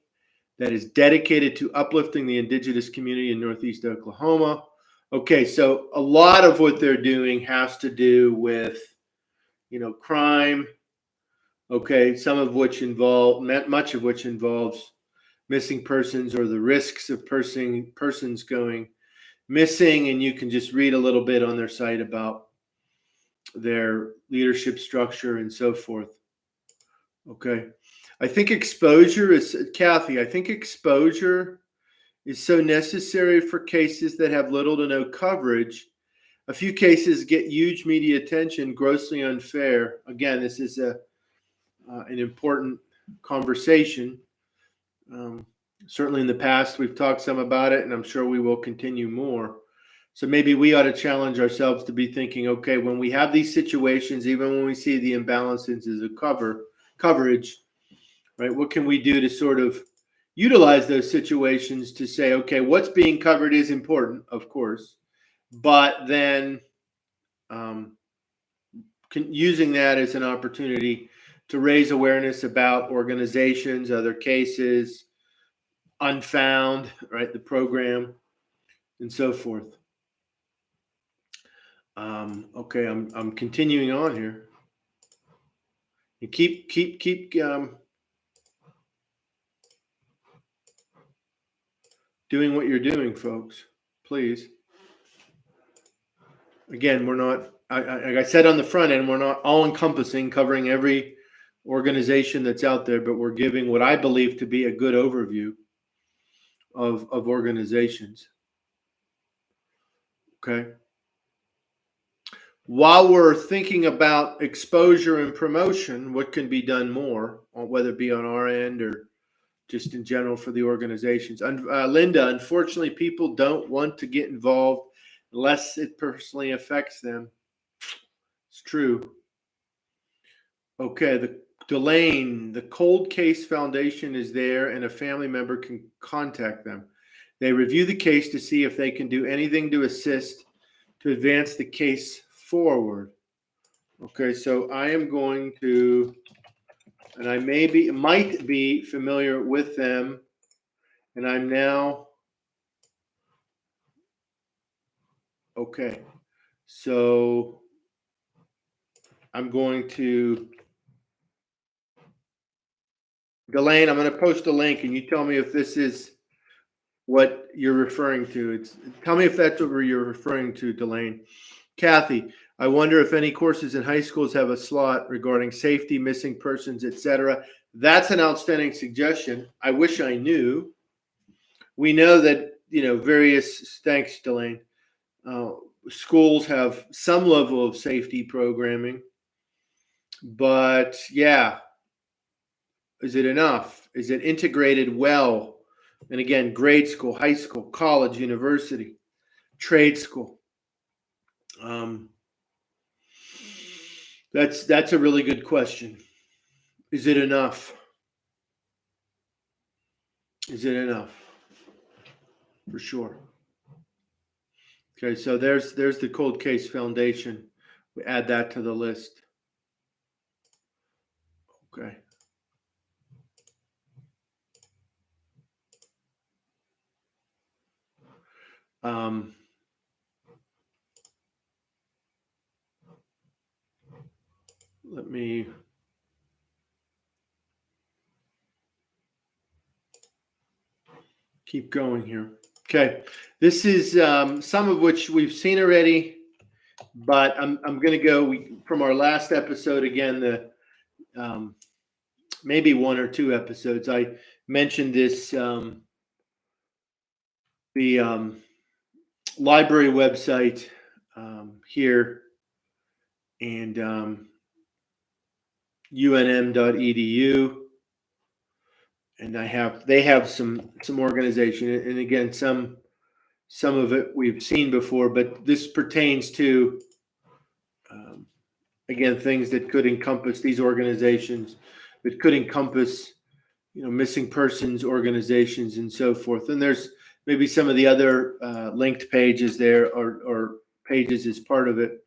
that is dedicated to uplifting the Indigenous community in Northeast Oklahoma. Okay, so a lot of what they're doing has to do with, crime. Okay, much of which involves missing persons or the risks of persons going missing. And you can just read a little bit on their site about their leadership structure and so forth. Okay. I think exposure is so necessary for cases that have little to no coverage. A few cases get huge media attention, grossly unfair. Again, this is an important conversation. Certainly in the past, we've talked some about it, and I'm sure we will continue more. So maybe we ought to challenge ourselves to be thinking, okay, when we have these situations, even when we see the imbalances of coverage, right, what can we do to sort of utilize those situations to say, okay, what's being covered is important, of course, but then using that as an opportunity to raise awareness about organizations, other cases, Unfound, right? The program and so forth. Okay, I'm continuing on here. You keep doing what you're doing, folks. Please. Again, we're not, like I said on the front end, we're not all encompassing, covering every organization that's out there, but we're giving what I believe to be a good overview of organizations. Okay. While we're thinking about exposure and promotion, what can be done more, whether it be on our end or just in general for the organizations? Linda, unfortunately, people don't want to get involved unless it personally affects them. It's true. Okay, Delane, the Cold Case Foundation is there and a family member can contact them. They review the case to see if they can do anything to assist to advance the case forward. Okay, so I am going to, and I might be familiar with them, and I'm now, okay, so I'm going to, Delane, I'm going to post a link and you tell me if this is what you're referring to. Tell me if that's what you're referring to, Delane. Kathy, I wonder if any courses in high schools have a slot regarding safety, missing persons, etc. That's an outstanding suggestion. I wish I knew. We know that, thanks, Delane. Schools have some level of safety programming, but yeah, is it enough? Is it integrated well? And again, grade school, high school, college, university, trade school. That's a really good question. Is it enough? Is it enough? For sure. Okay, so there's the Cold Case Foundation. We add that to the list. Okay. Let me keep going here. Okay, this is some of which we've seen already, but I'm going to go from our last episode again. The maybe one or two episodes I mentioned this the library website here and unm.edu. And they have some organization, and again, some of it we've seen before, but this pertains to again, things that could encompass these organizations, that could encompass, missing persons organizations and so forth. And there's maybe some of the other linked pages there or pages as part of it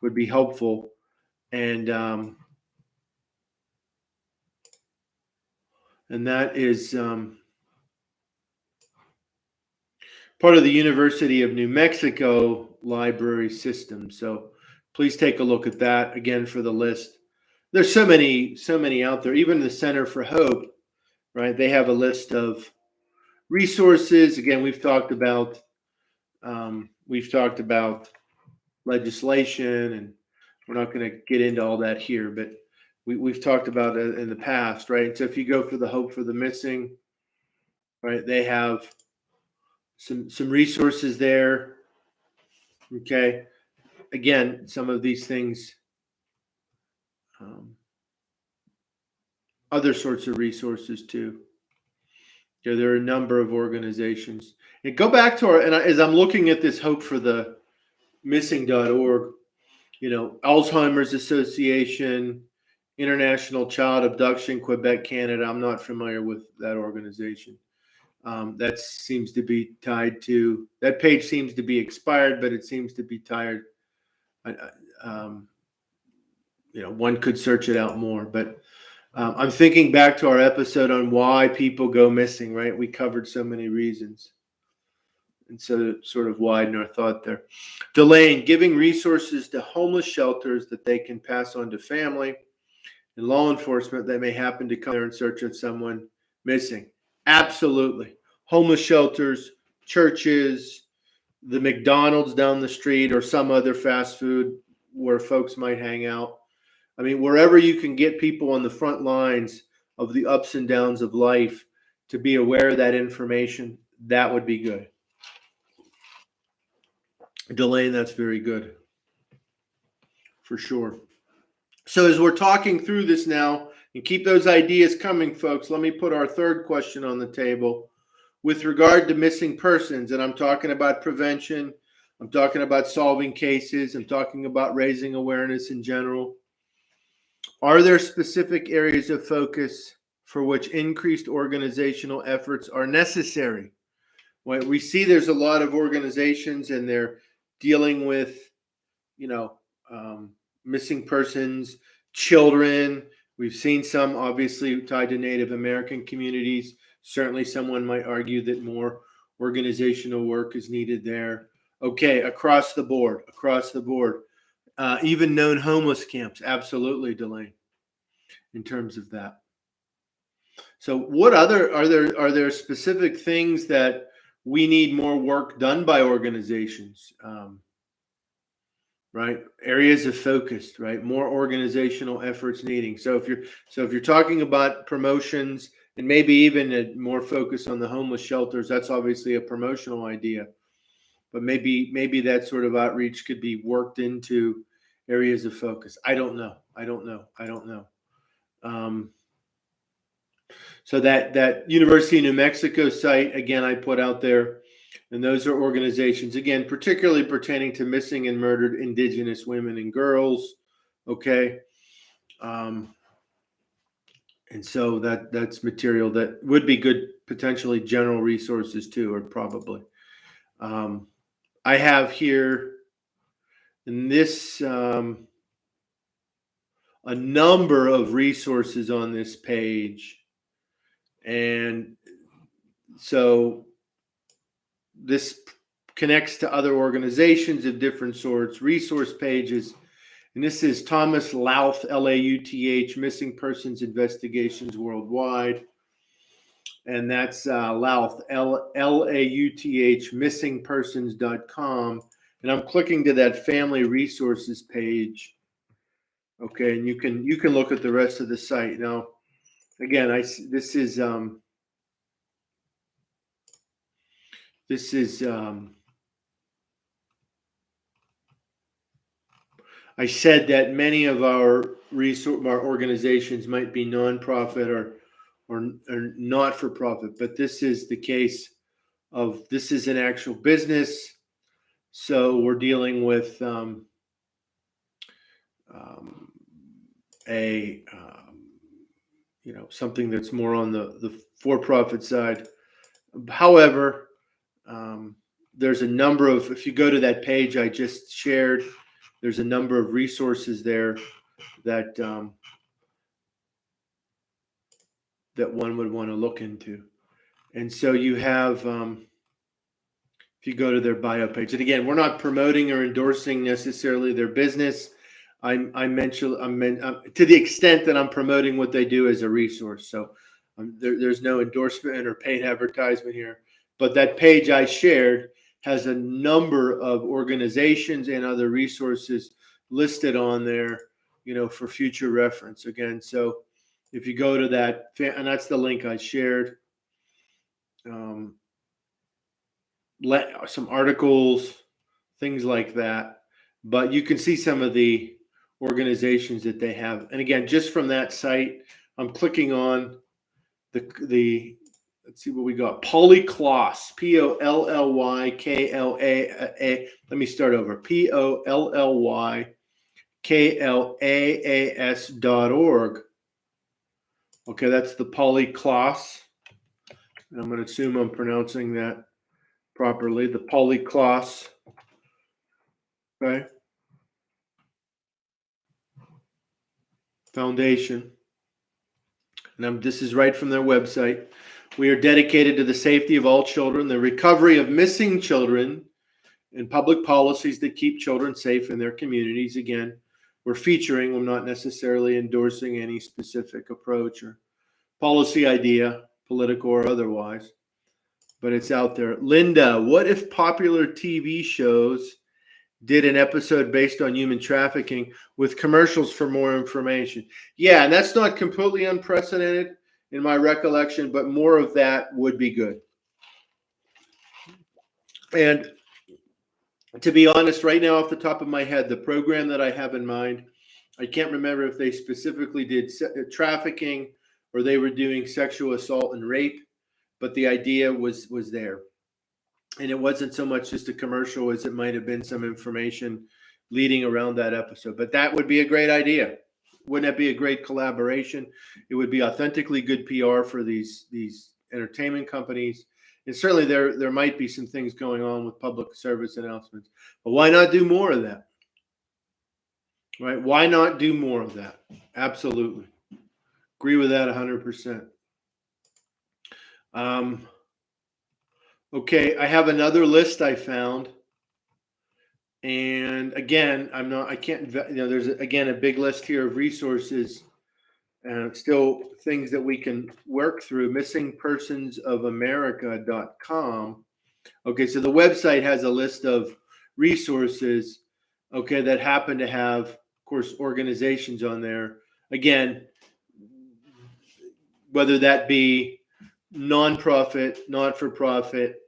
would be helpful. And that is part of the University of New Mexico library system. So please take a look at that again for the list. There's so many out there. Even the Center for Hope, right? They have a list of resources. Again, we've talked about legislation, and we're not going to get into all that here, but we've talked about it in the past, right? So if you go for the Hope for the Missing, right, they have some resources there. Okay, again, some of these things, other sorts of resources too. Yeah, there are a number of organizations. And go back to as I'm looking at this Hope for the Missing.org, Alzheimer's Association, International Child Abduction, Quebec, Canada. I'm not familiar with that organization. That seems to be tied to, that page seems to be expired, but it seems to be tied. One could search it out more, but I'm thinking back to our episode on why people go missing, right? We covered so many reasons. And so sort of widen our thought there. Delaying, giving resources to homeless shelters that they can pass on to family and law enforcement that may happen to come there in search of someone missing. Absolutely. Homeless shelters, churches, the McDonald's down the street, or some other fast food where folks might hang out. I mean, wherever you can get people on the front lines of the ups and downs of life to be aware of that information, that would be good. Delane, that's very good. For sure. So as we're talking through this now, and keep those ideas coming, folks, let me put our third question on the table. With regard to missing persons, and I'm talking about prevention, I'm talking about solving cases, I'm talking about raising awareness in general. Are there specific areas of focus for which increased organizational efforts are necessary? Well, we see there's a lot of organizations and they're dealing with, missing persons, children. We've seen some obviously tied to Native American communities. Certainly someone might argue that more organizational work is needed there. Okay, across the board. Even known homeless camps, absolutely, Delane, in terms of that. So what other are there specific things that we need more work done by organizations? Right, areas of focus, right? More organizational efforts needing. So if you're talking about promotions and maybe even a more focus on the homeless shelters, that's obviously a promotional idea. But maybe that sort of outreach could be worked into areas of focus. I don't know. So that University of New Mexico site, again, I put out there, and those are organizations, again, particularly pertaining to missing and murdered Indigenous women and girls. Okay. And so that's material that would be good, potentially general resources too, or probably. I have here in this a number of resources on this page. And so this connects to other organizations of different sorts, resource pages. And this is Thomas Louth, L-A-U-T-H, Missing Persons Investigations Worldwide. And that's Louth, L-A-U-T-H, missingpersons.com. And I'm clicking to that family resources page. Okay, and you can look at the rest of the site. Now, again, this is I said that many of our organizations might be nonprofit or not for profit, but this is the case of this is an actual business. So we're dealing with something that's more on the for-profit side. However, there's a number of, if you go to that page I just shared, there's a number of resources there that that one would want to look into. And so you have, if you go to their bio page, and again, we're not promoting or endorsing necessarily their business. I mentioned to the extent that I'm promoting what they do as a resource. So there's no endorsement or paid advertisement here. But that page I shared has a number of organizations and other resources listed on there, for future reference. Again, so if you go to that, and that's the link I shared, some articles, things like that. But you can see some of the organizations that they have. And again, just from that site, I'm clicking on the let's see what we got. Pollyklas, P-O-L-L-Y-K-L-A-A. Let me start over. Pollyklas.org. Okay, that's the Pollyklas. And I'm going to assume I'm pronouncing that properly. The Pollyklas. Okay. Foundation. and this is right from their website. We are dedicated to the safety of all children, the recovery of missing children, and public policies that keep children safe in their communities. Again, we're featuring, I'm not necessarily endorsing any specific approach or policy idea, political or otherwise, but it's out there. Linda, what if popular TV shows did an episode based on human trafficking with commercials for more information? Yeah, and that's not completely unprecedented in my recollection, but more of that would be good. And to be honest, right now off the top of my head, the program that I have in mind, I can't remember if they specifically did trafficking or they were doing sexual assault and rape, but the idea was there. And it wasn't so much just a commercial as it might have been some information leading around that episode. But that would be a great idea. Wouldn't that be a great collaboration? It would be authentically good PR for these entertainment companies. And certainly there might be some things going on with public service announcements. But why not do more of that? Right? Why not do more of that? Absolutely. Agree with that 100%. Okay, I have another list I found. And again, there's again a big list here of resources and still things that we can work through. Missingpersonsofamerica.com. Okay, so the website has a list of resources, okay, that happen to have, of course, organizations on there. Again, whether that be nonprofit, not-for-profit,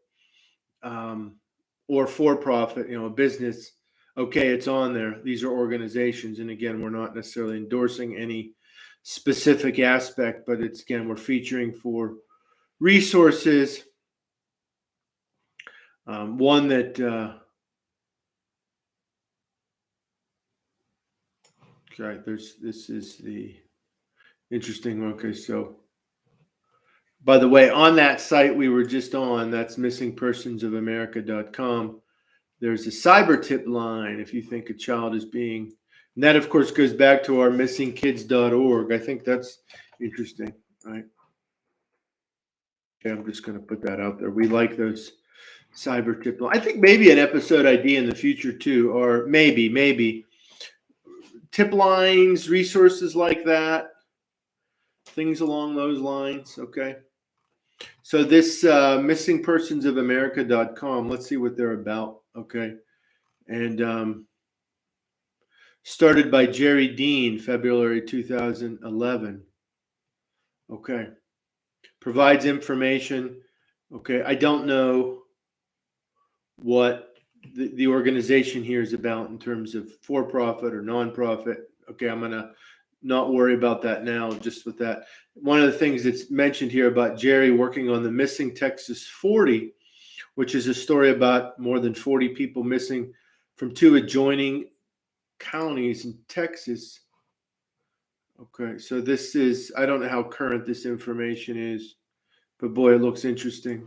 or for-profit, a business, okay, it's on there. These are organizations. And again, we're not necessarily endorsing any specific aspect, but we're featuring for resources. One that, this is the interesting one. Okay, so by the way, on that site we were just on, that's missingpersonsofamerica.com. There's a cyber tip line if you think a child is being, and that of course goes back to our missingkids.org. I think that's interesting, right? Okay, I'm just going to put that out there. We like those cyber tip line. I think maybe an episode idea in the future too, or maybe tip lines, resources like that, things along those lines. Okay. So this missingpersonsofamerica.com, let's see what they're about. Okay. And started by Jerry Dean, February 2011. Okay. Provides information. Okay. I don't know what the organization here is about in terms of for-profit or nonprofit. Okay. I'm going to not worry about that now, just with that. One of the things that's mentioned here about Jerry working on the Missing Texas 40, which is a story about more than 40 people missing from 2 adjoining counties in Texas. Okay, so this is, I don't know how current this information is, but boy, it looks interesting.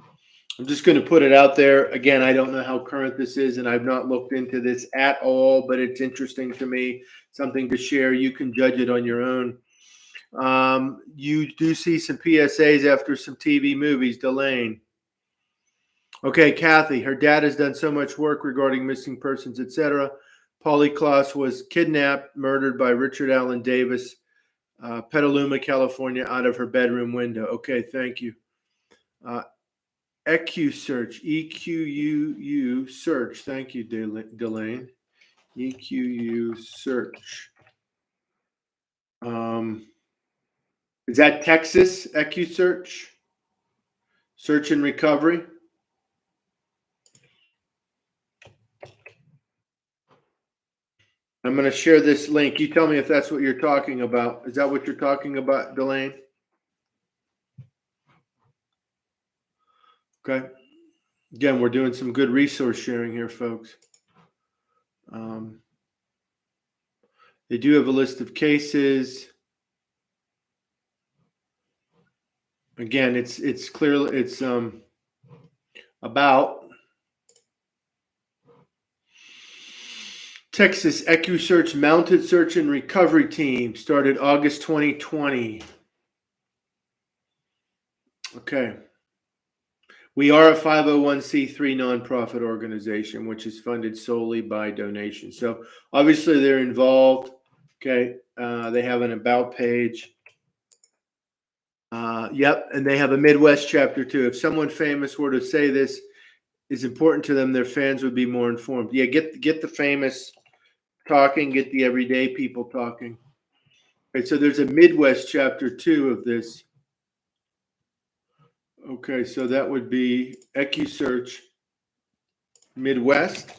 I'm just going to put it out there. Again, I don't know how current this is, and I've not looked into this at all, but it's interesting to me, something to share. You can judge it on your own. You do see some PSAs after some TV movies, Delane. Okay, Kathy, her dad has done so much work regarding missing persons, etc. Polly Klaus was kidnapped, murdered by Richard Allen Davis, Petaluma, California, out of her bedroom window. Okay, thank you. EQUsearch, EQUU search. Thank you, Delane. EQUsearch. Is that Texas, EQUsearch? Search and recovery? I'm going to share this link. You tell me if that's what you're talking about. Is that what you're talking about, Delane? Okay. Again, we're doing some good resource sharing here, folks. They do have a list of cases. Again, it's clearly it's about Texas EQUsearch Mounted Search and Recovery Team started August 2020. Okay. We are a 501c3 nonprofit organization, which is funded solely by donations. So obviously they're involved. Okay. They have an about page. Yep. And they have a Midwest chapter too. If someone famous were to say this is important to them, their fans would be more informed. Yeah. Get the famous talking, get the everyday people talking. Okay. So there's a Midwest chapter 2 of this. Okay. So that would be EcuSearch Midwest.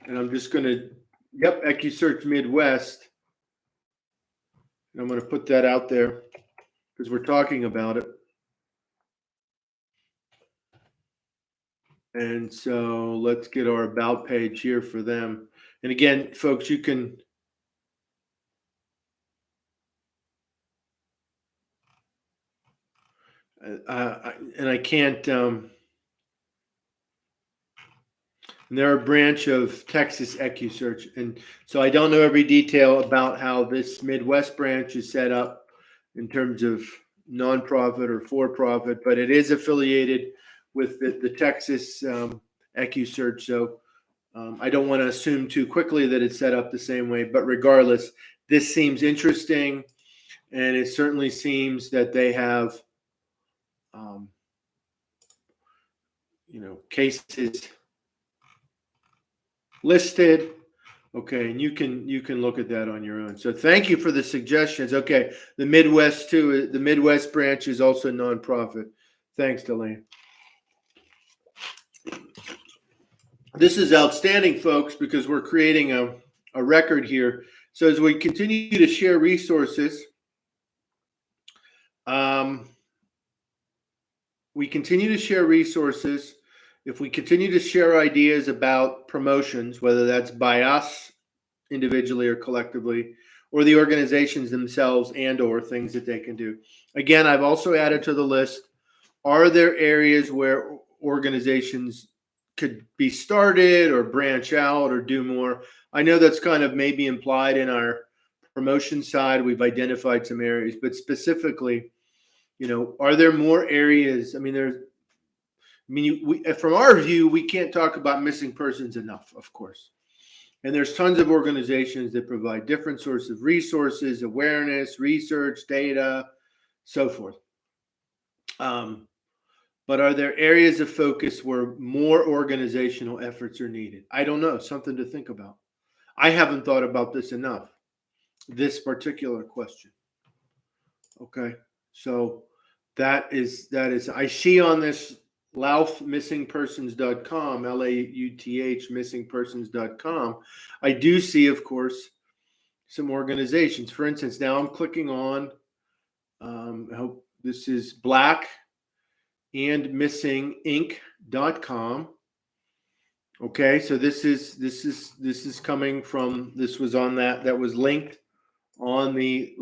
And I'm just going to, EcuSearch Midwest. And I'm going to put that out there because we're talking about it. And so let's get our about page here for them. And again, folks, you can, and I can't, and they're a branch of Texas EcuSearch. And so I don't know every detail about how this Midwest branch is set up in terms of nonprofit or for-profit, but it is affiliated with the Texas EcuSearch. So I don't want to assume too quickly that it's set up the same way, but regardless, this seems interesting, and it certainly seems that they have, cases listed. Okay, and you can look at that on your own. So thank you for the suggestions. Okay, the Midwest too. The Midwest branch is also nonprofit. Thanks, Delaney. This is outstanding, folks, because we're creating a record here. So as we continue to share resources, we continue to share resources. If we continue to share ideas about promotions, whether that's by us individually or collectively, or the organizations themselves and or things that they can do. Again, I've also added to the list, are there areas where organizations could be started or branch out or do more? I know that's kind of maybe implied in our promotion side. We've identified some areas, but specifically, are there more areas? From our view, we can't talk about missing persons enough, of course. And there's tons of organizations that provide different sorts of resources, awareness, research, data, so forth. But are there areas of focus where more organizational efforts are needed? I don't know. Something to think about. I haven't thought about this enough, this particular question. Okay. So that is, I see on this lauthmissingpersons.com, LAUTH missingpersons.com, I do see, of course, some organizations. For instance, now I'm clicking on, I hope this is Black and missinginc.com. Okay, so this is coming from, this was on that was linked on the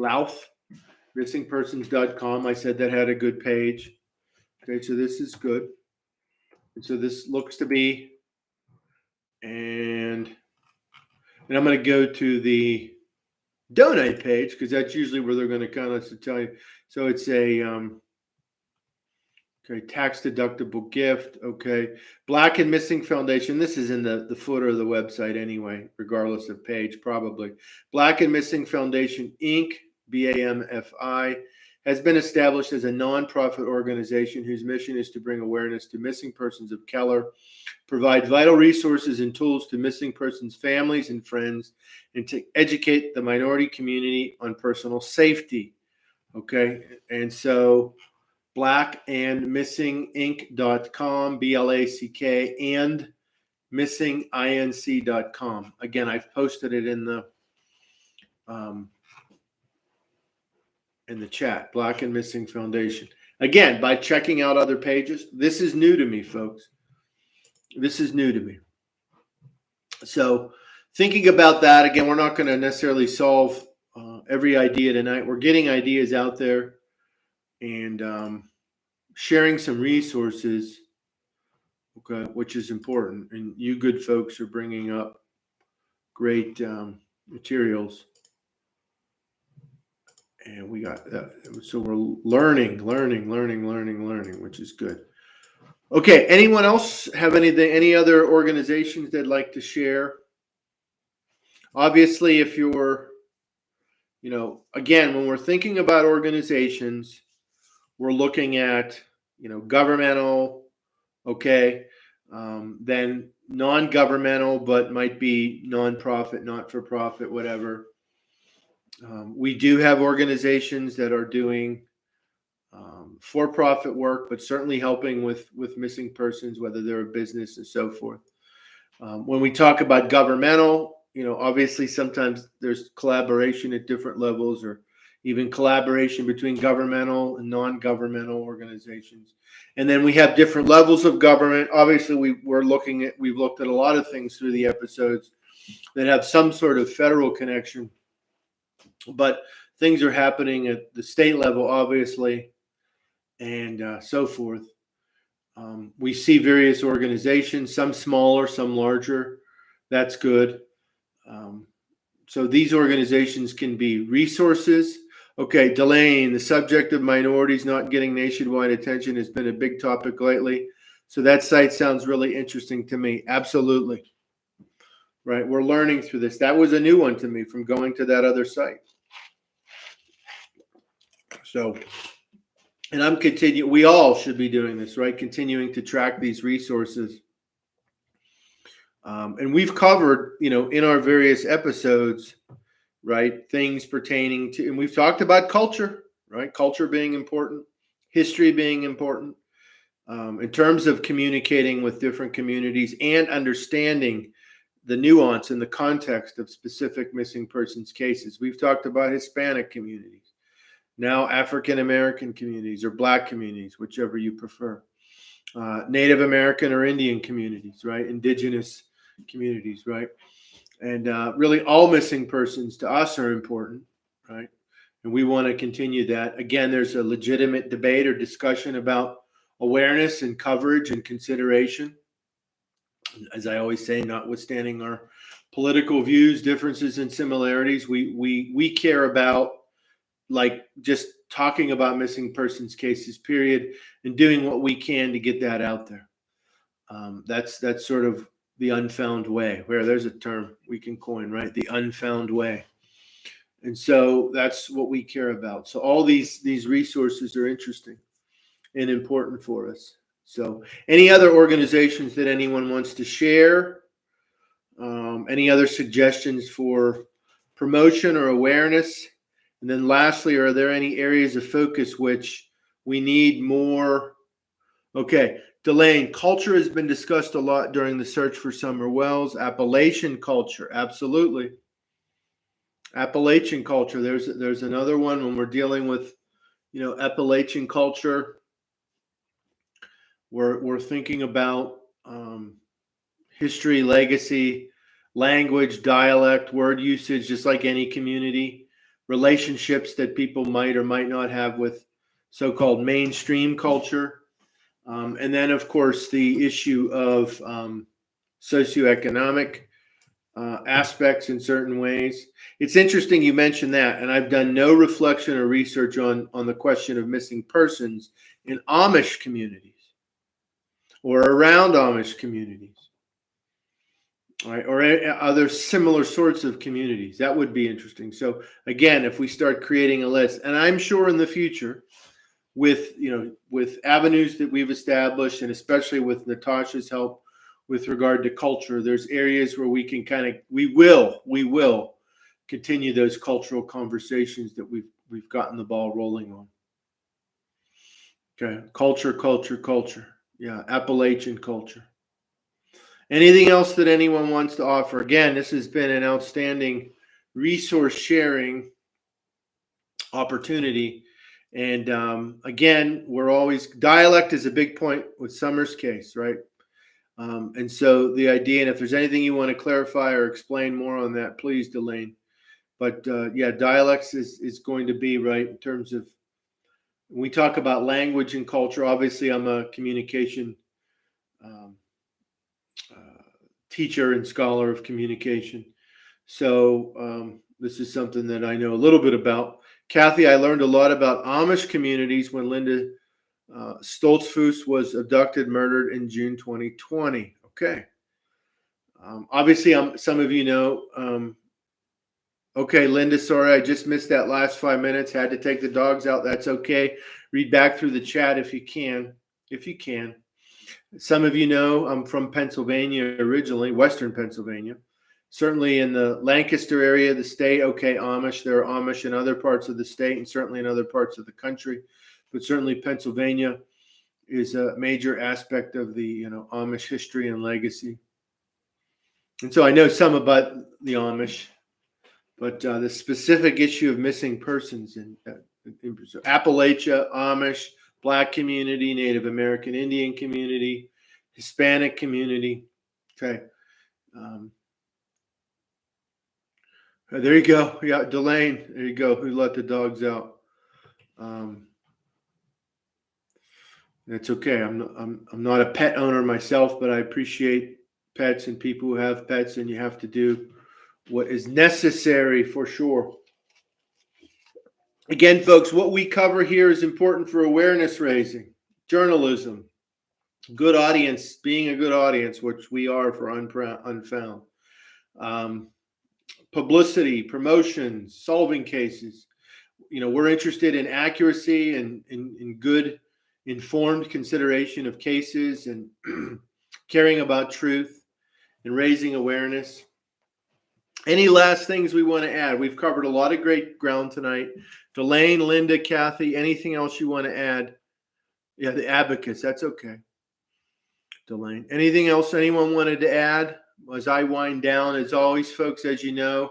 lauthmissingpersons.com. I said that had a good page. Okay, so this is good. And so this looks to be, and I'm going to go to the donate page because that's usually where they're going to kind of tell you. So it's a tax deductible gift. Okay, Black and Missing Foundation. This is in the footer of the website anyway, regardless of page, probably. Black and Missing Foundation Inc. BAMFI has been established as a nonprofit organization whose mission is to bring awareness to missing persons of color, provide vital resources and tools to missing persons' families and friends, and to educate the minority community on personal safety. Okay, and so blackandmissinginc.com, BLACK, and missinginc.com. Again, I've posted it in the chat. Black and Missing Foundation. Again, by checking out other pages. This is new to me, folks. This is new to me. So thinking about that, again, we're not going to necessarily solve every idea tonight. We're getting ideas out there and sharing some resources, okay, which is important. And you good folks are bringing up great materials. And we got that. So we're learning, which is good. Okay. Anyone else have anything, any other organizations they'd like to share? Obviously, if you're, again, when we're thinking about organizations, we're looking at, governmental, okay, then non-governmental, but might be nonprofit, not-for-profit, whatever. We do have organizations that are doing for-profit work, but certainly helping with missing persons, whether they're a business and so forth. When we talk about governmental, obviously sometimes there's collaboration at different levels, or even collaboration between governmental and non-governmental organizations. And then we have different levels of government. Obviously, we've looked at a lot of things through the episodes that have some sort of federal connection, but things are happening at the state level, obviously, and so forth. We see various organizations, some smaller, some larger. That's good. So these organizations can be resources. Okay, Delane, the subject of minorities not getting nationwide attention has been a big topic lately. So that site sounds really interesting to me. Absolutely. Right, we're learning through this. That was a new one to me from going to that other site. So, and we all should be doing this, right? Continuing to track these resources. And we've covered, in our various episodes, right, things pertaining to, and we've talked about culture, right? Culture being important, history being important, in terms of communicating with different communities and understanding the nuance and the context of specific missing persons cases. We've talked about Hispanic communities, now African American communities or Black communities, whichever you prefer, Native American or Indian communities, right? Indigenous communities, right? And really all missing persons to us are important, right? And we want to continue that. Again, there's a legitimate debate or discussion about awareness and coverage and consideration. As I always say, notwithstanding our political views, differences, and similarities, we care about, like, just talking about missing persons cases, period, and doing what we can to get that out there. That's sort of the unfound way, where there's a term we can coin, right? The unfound way. And so that's what we care about. So all these resources are interesting and important for us. So any other organizations that anyone wants to share? Any other suggestions for promotion or awareness? And then lastly, are there any areas of focus which we need more? Okay, Delane, culture has been discussed a lot during the search for Summer Wells. Appalachian culture, absolutely. Appalachian culture, there's another one when we're dealing with, Appalachian culture. We're thinking about history, legacy, language, dialect, word usage, just like any community, relationships that people might or might not have with so-called mainstream culture. And then, of course, the issue of socioeconomic aspects in certain ways. It's interesting you mentioned that, and I've done no reflection or research on the question of missing persons in Amish communities or around Amish communities, right, or other similar sorts of communities. That would be interesting. So again, if we start creating a list, and I'm sure in the future, with avenues that we've established, and especially with Natasha's help with regard to culture, there's areas where we can we will continue those cultural conversations that we've gotten the ball rolling on. Okay, culture. Yeah, Appalachian culture. Anything else that anyone wants to offer? Again, this has been an outstanding resource sharing opportunity. And again, dialect is a big point with Summer's case, right? And so the idea, and if there's anything you want to clarify or explain more on that, please, Delane. But yeah, dialects is going to be, right, in terms of, when we talk about language and culture, obviously I'm a communication teacher and scholar of communication. So this is something that I know a little bit about. Kathy, I learned a lot about Amish communities when Linda Stoltzfus was abducted, murdered in June 2020. Okay. Obviously, some of you know. Okay, Linda, sorry, I just missed that last 5 minutes. Had to take the dogs out. That's okay. Read back through the chat if you can. If you can. Some of you know I'm from Pennsylvania originally, Western Pennsylvania. Certainly in the Lancaster area of the state, okay, Amish. There are Amish in other parts of the state and certainly in other parts of the country. But certainly Pennsylvania is a major aspect of the Amish history and legacy. And so I know some about the Amish, but the specific issue of missing persons in Appalachia, Amish, Black community, Native American Indian community, Hispanic community. Okay. There you go. Yeah, Delane. There you go. Who let the dogs out? That's okay. I'm not a pet owner myself, but I appreciate pets and people who have pets, and you have to do what is necessary for sure. Again, folks, what we cover here is important for awareness raising, journalism, good audience, being a good audience, which we are for Unfound. Publicity, promotions, solving cases. We're interested in accuracy and in good, informed consideration of cases and caring about truth and raising awareness. Any last things we want to add? We've covered a lot of great ground tonight. Delane, Linda, Kathy, anything else you want to add? Yeah, the advocates, that's okay. Delane, anything else anyone wanted to add as I wind down? As always, folks, as you know,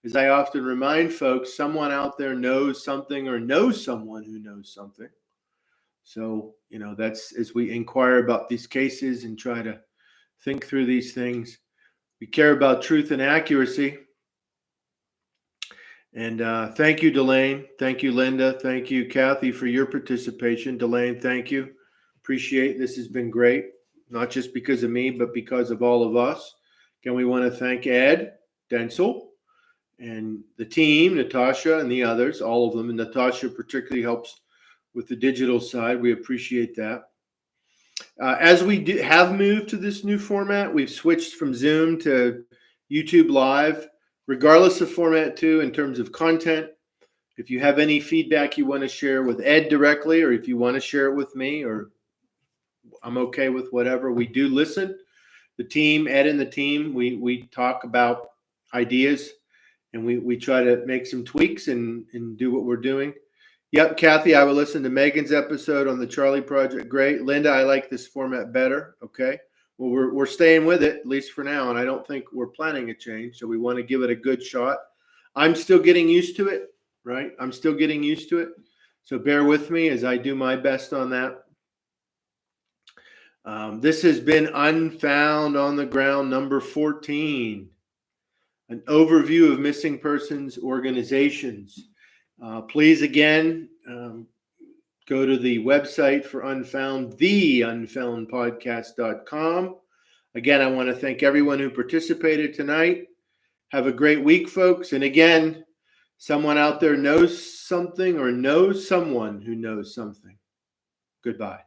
as I often remind folks, someone out there knows something or knows someone who knows something. So, that's as we inquire about these cases and try to think through these things. We care about truth and accuracy. And thank you, Delane. Thank you, Linda. Thank you, Kathy, for your participation. Delane, thank you. Appreciate this has been great, not just because of me, but because of all of us. Again, we want to thank Ed Densel and the team, Natasha and the others, all of them. And Natasha particularly helps with the digital side. We appreciate that. As we have moved to this new format, we've switched from Zoom to YouTube Live, regardless of format too, in terms of content. If you have any feedback you want to share with Ed directly, or if you want to share it with me, or I'm okay with whatever, we do listen. The team, Ed and the team, we talk about ideas and we try to make some tweaks and do what we're doing. Yep, Kathy, I will listen to Megan's episode on the Charlie Project. Great. Linda, I like this format better. Okay. Well, we're staying with it, at least for now, and I don't think we're planning a change, so we want to give it a good shot. I'm still getting used to it, right? I'm still getting used to it, so bear with me as I do my best on that. This has been Unfound on the Ground number 14, an overview of missing persons organizations. Please, again, go to the website for Unfound, theunfoundpodcast.com. Again, I want to thank everyone who participated tonight. Have a great week, folks. And again, someone out there knows something or knows someone who knows something. Goodbye.